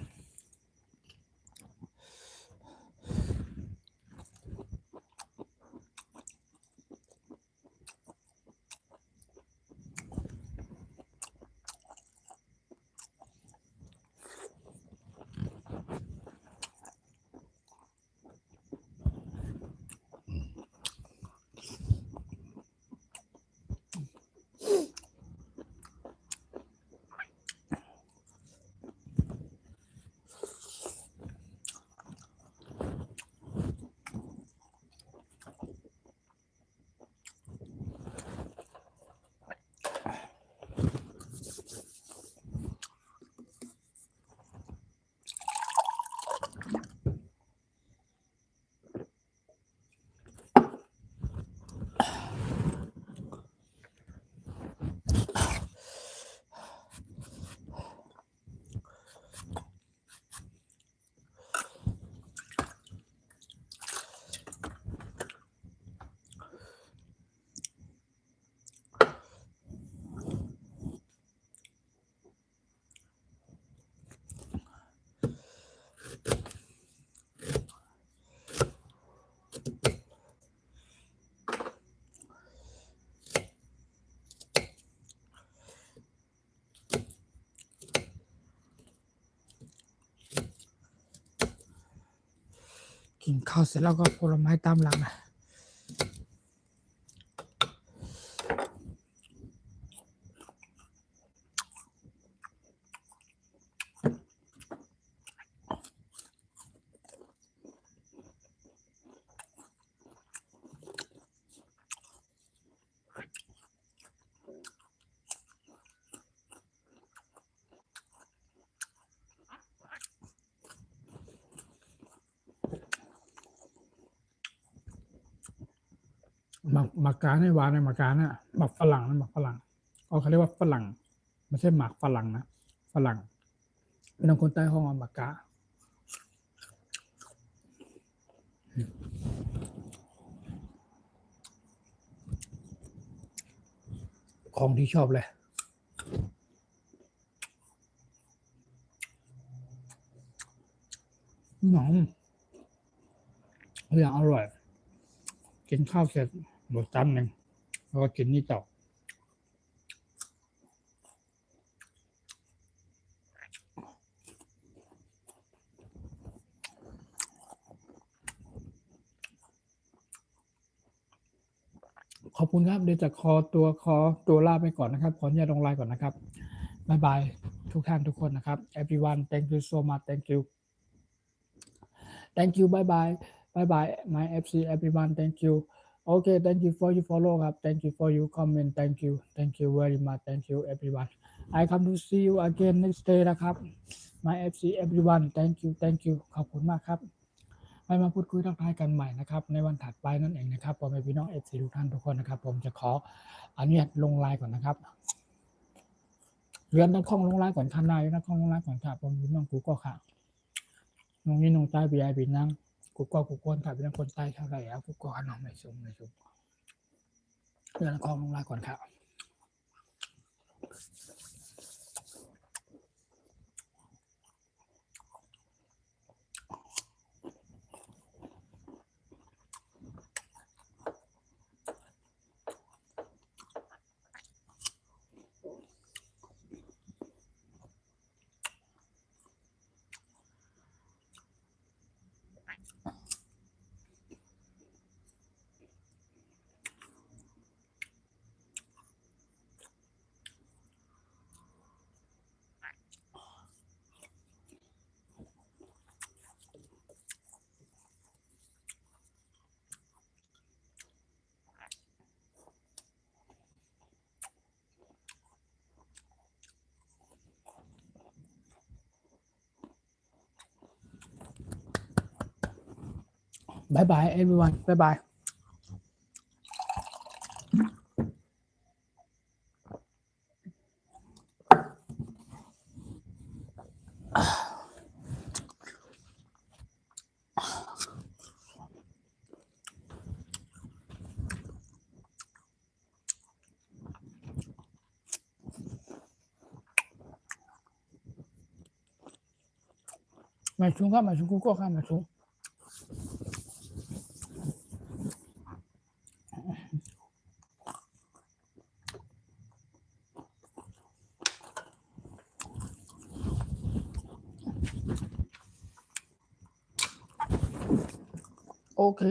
กินข้าวเสร็จแล้วก็ผลไม้ตามหลังนะหมากกาให้หวานในหมากกาเนี่ยหมากฝรั่งนะหมากฝรั่งเขาเรียกว่าฝรั่งไม่ใช่หมากฝรั่งนะฝรั่งเป็นคนใต้ห้องหมากกาของที่ชอบเลยหอมอย่างอร่อยกินข้าวเสร็จหมดจานหนึ่งแล้วก็กินนี่ต่อขอบคุณครับเดี๋ยวจะขอตัวลาไปก่อนนะครับขออนุญาตลงไลน์ก่อนนะครับบ๊ายบายทุกท่านทุกคนนะครับ everyone thank you so much thank you bye bye my FC everyone thank you okay thank you for your follow ครับ thank you for your comment thank you very much thank you everyone I come to see you again next day นะครับ my FC everyone thank you ขอบคุณมากครับไปมาพูดคุยทักทายกันใหม่นะครับในวันถัดไปนั่นเองนะครับพ่อแม่พี่น้อง FC ทุกท่านทุกคนนะครับผมจะขออนุญาตลงไลน์ก่อนนะครับเรียนนักข้องลงไลน์ก่อนคันนายนักข้องลงไลน์ก่อนครับผมพี่น้องกูก็ค่ะน้องนี่น้องใต้บีไอบีนั่งกูก็กูคนค่ะเป็นคนใต้เท่าไหร่แล้วกูก็น้องไม่สูงเรียนนักข้องลงไลน์ก่อนครับบายบาย everyone บายบายมาชุงครับมาชุงกูก็ครับมาชุงโอเค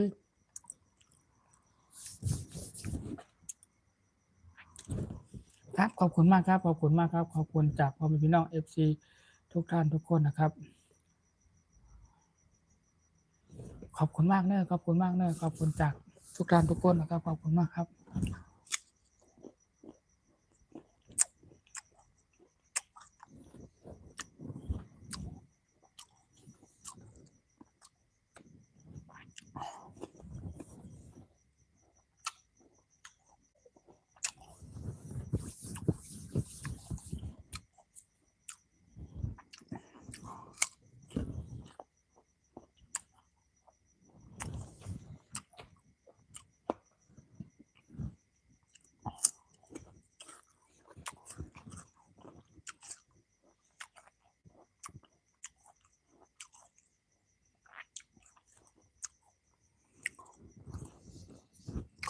ครับขอบคุณมากครับขอบคุณมากครับขอบคุณจากพ่อแม่พี่น้อง FC ทุกท่านทุกคนนะครับขอบคุณมากเนอะขอบคุณมากเนอะขอบคุณจากทุกท่านทุกคนนะครับขอบคุณมากครับ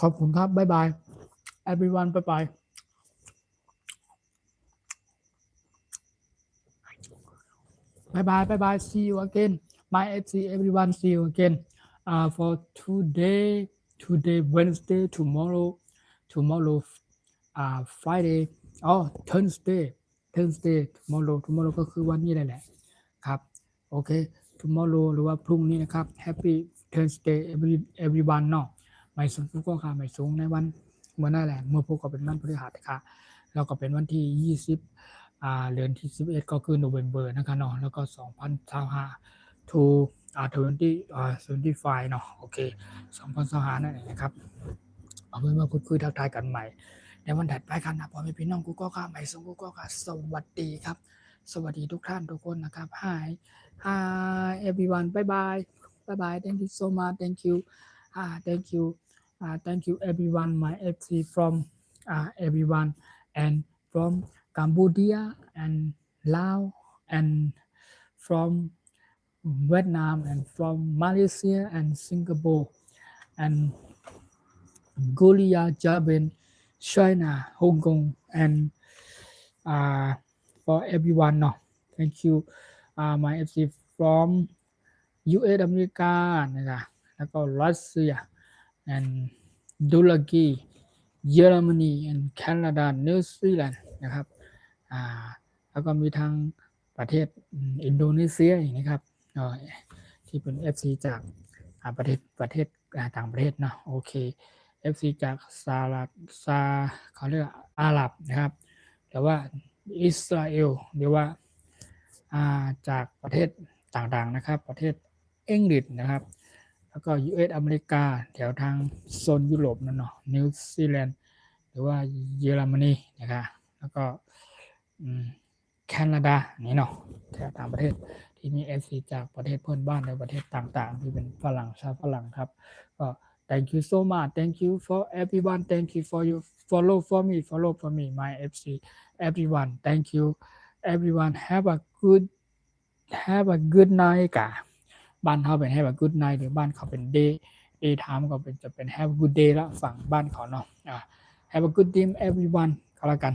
ขอบคุณครับบายบาย everyone บายบายบายบาย see you again my FC everyone see you again for today Wednesday tomorrow Friday Thursday tomorrow ก็คือวันนี้แหละครับโอเค tomorrow หรือว่าพรุ่งนี้นะครับ Happy Thursday everyone เนาะไม่สูงก็ค่ะไม่สูงในวันเมื่อนั่นแหละเมื่อพวกก็เป็นวันพฤหัสค่ะแล้วก็เป็นวันที่20เดือนที่11ก็คือ November นะครับเนาะแล้วก็2025 to 25เนาะโอเค2025นั่นเองนะครับเอาเป็นว่าพูดคุยทักทายกันใหม่ในวันถัดไปกันนะพ่อแม่พี่น้องกูก็ค่ะใหม่ส่งกูก็ค่ะสวัสดีครับสวัสดีทุกท่านทุกคนนะครับ Hi everyone bye bye thank you so much thank you thank you everyone my FC from everyone and from Cambodia and Laos and from Vietnam and from Malaysia and Singapore and Korea, Japan, China, Hong Kong, and for everyone. No, thank you, my FC from US อเมริกานะครับแล้วก็รัสเซีย and ตุรกีเยอรมนี and แคนาดานิวซีแลนด์นะครับแล้วก็มีทางประเทศอินโดนีเซียนะครับที่เป็น FC จากประเทศต่างประเทศนะโอเค FC จากเขาเรียกอาหรับนะครับหรือว่าอิสราเอลหรือว่าจากประเทศต่างๆนะครับประเทศอังกฤษนะครับแล้วก็ US อเมริกาแถวทางโซนยุโรปนั่นเนาะนิวซีแลนด์หรือว่าเยอรมนีนะครับแล้วก็แคนาดานี่เนาะแถวต่างประเทศที่มี FC จากประเทศเพื่อนบ้านในประเทศต่างๆที่เป็นฝรั่งชาวฝรั่งครับก็ thank you so much thank you for everyone thank you for you follow for me my FC everyone thank you everyone have a good night กะบ้านเขาเป็น have a good night หรือบ้านเขาเป็น day time ก็เป็นจะเป็น have a good day ละฝั่งบ้านเขาเนาะhave a good day everyone ก็แล้วกัน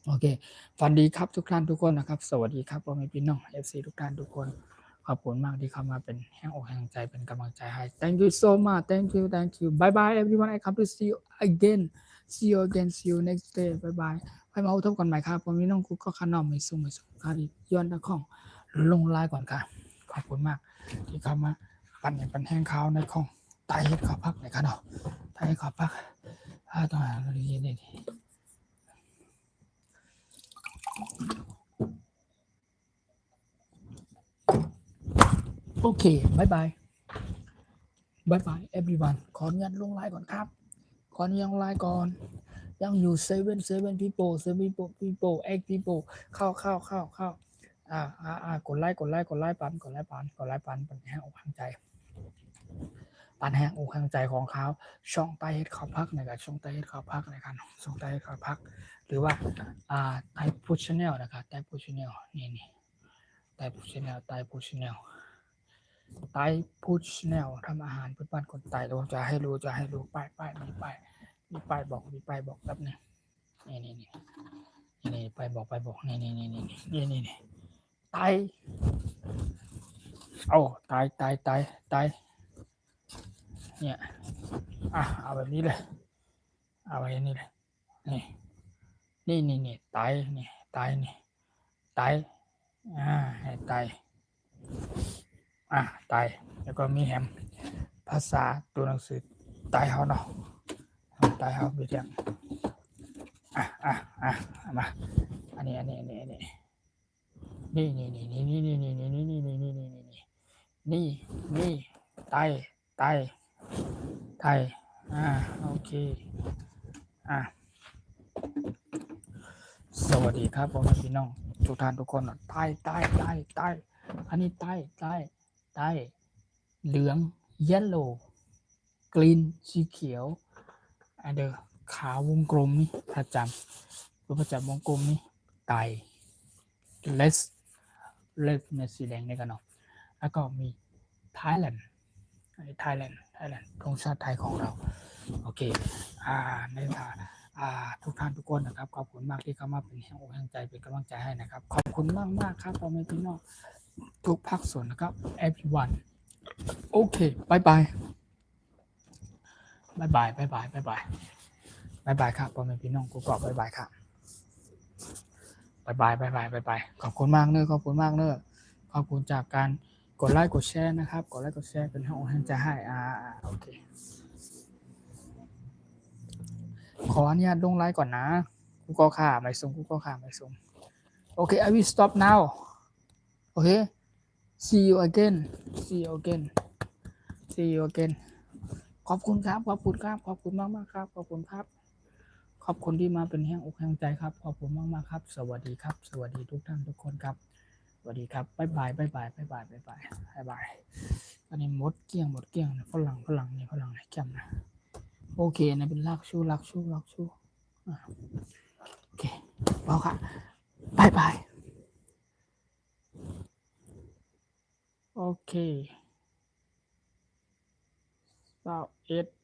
โอเคฝันดีครับทุกท่านทุกคนนะครับสวัสดีครับพ่อแม่พี่น้อง FC ทุกท่านทุกคนขอบคุณมากที่เข้ามาเป็นแห่งอกแห่งใจเป็นกำลังใจให้ thank you so much thank you bye bye everyone I come to see you again see you next day bye bye ไปมาพบกันใหม่ครับพ่อแม่พี่น้องกูก็ขนมไม่ส่งครับย้อนตะข้องลงไลน์ก่อนค่ะขอบคุณมากที่เข้ามาปั่นแห้งข้าวในข้องไตขอพักหน่อยครับเนาะไตขอพักต้องหาอะไรดีโอเคบายบายeveryone ขออนุญาตลงไลน์ก่อนครับขออนุญาตลงไลน์ก่อนยังอยู่7 people 8 people เข้ากดไลค์ปันแห้งอกแห้งใจของเขาช่องใต้เฮ็ดเขาพักนะครับช่องใต้เฮ็ดเขาพักนะครับช่องใต้เฮ็ดเขาพักหรือว่าใต้พุชชแนลนะครับใต้พุชชแนลนี่ใต้พุชชแนลใต้พุชชแนลทำอาหารเพื่อบ้านคนไต้เราจะให้รู้ป้ายมีป้ายบอกแป๊บนึงนี่ป้ายบอกนี่ไต้ไต้เนี่ยเอาแบบนี้เลยเอาไว้นี่เลยนี่ไต้นี่ไต้ให้ไต้ไต้แล้วก็มีแฮมภาษาตัวหนังสือไต้เฮาเนาะไต้เฮาไปเรียงมาอันนี้นี่ไต้โอเคสวัสดีครับพ่อแม่พี่น้องทุกท่านทุกคนใต้อันนี้ใต้เหลือง yellow green สีเขียวเดอขาววงกลมนี่ประจำวงกลมนี่ไต้ less ในสีแดงนี่กันเนาะแล้วก็มี Thailand ธงชาติไทยของเราโอเคในทุกท่านทุกคนนะครับขอบคุณมากที่เข้ามาเป็นแห่งอกแห่งใจเป็นกำลังใจให้นะครับขอบคุณมากครับพ่อแม่พี่น้องทุกภาคส่วนนะครับ everyone โอเคบายบายบายบายบายบายบายบายบายบายครับพ่อแม่พี่น้องกูกรอบบายบายครับบายบายบายบายบายบายขอบคุณมากเนอะขอบคุณมากเนอะขอบคุณจากการกดไลค์กดแชร์นะครับกดไลค์กดแชร์เป็นห้องให้จะให้โอเคขออนุญาตลงไลค์ก่อนนะกูก็ค่ะไม่ส่งกูก็ค่ะไม่ส่งโอเค I will stop now โอเค see you again see you again see you again ขอบคุณครับขอบคุณครับขอบคุณมากมากครับขอบคุณครับขอบคุณที่มาเป็นแห่งอกแห่งใจครับขอบคุณมากมากครับสวัสดีครับสวัสดีทุกท่านทุกคนครับสวัสดีครับบ๊ายบายบ๊ายบายบ๊ายบายบ๊ายบายบ๊ายบายอันนี้หมดเกลี้ยงฝรั่งนี่ฝรั่งไหนแก้มนะโอเคนะเป็นลักชูโอเคพอค่ะบ๊ายบายโอเค21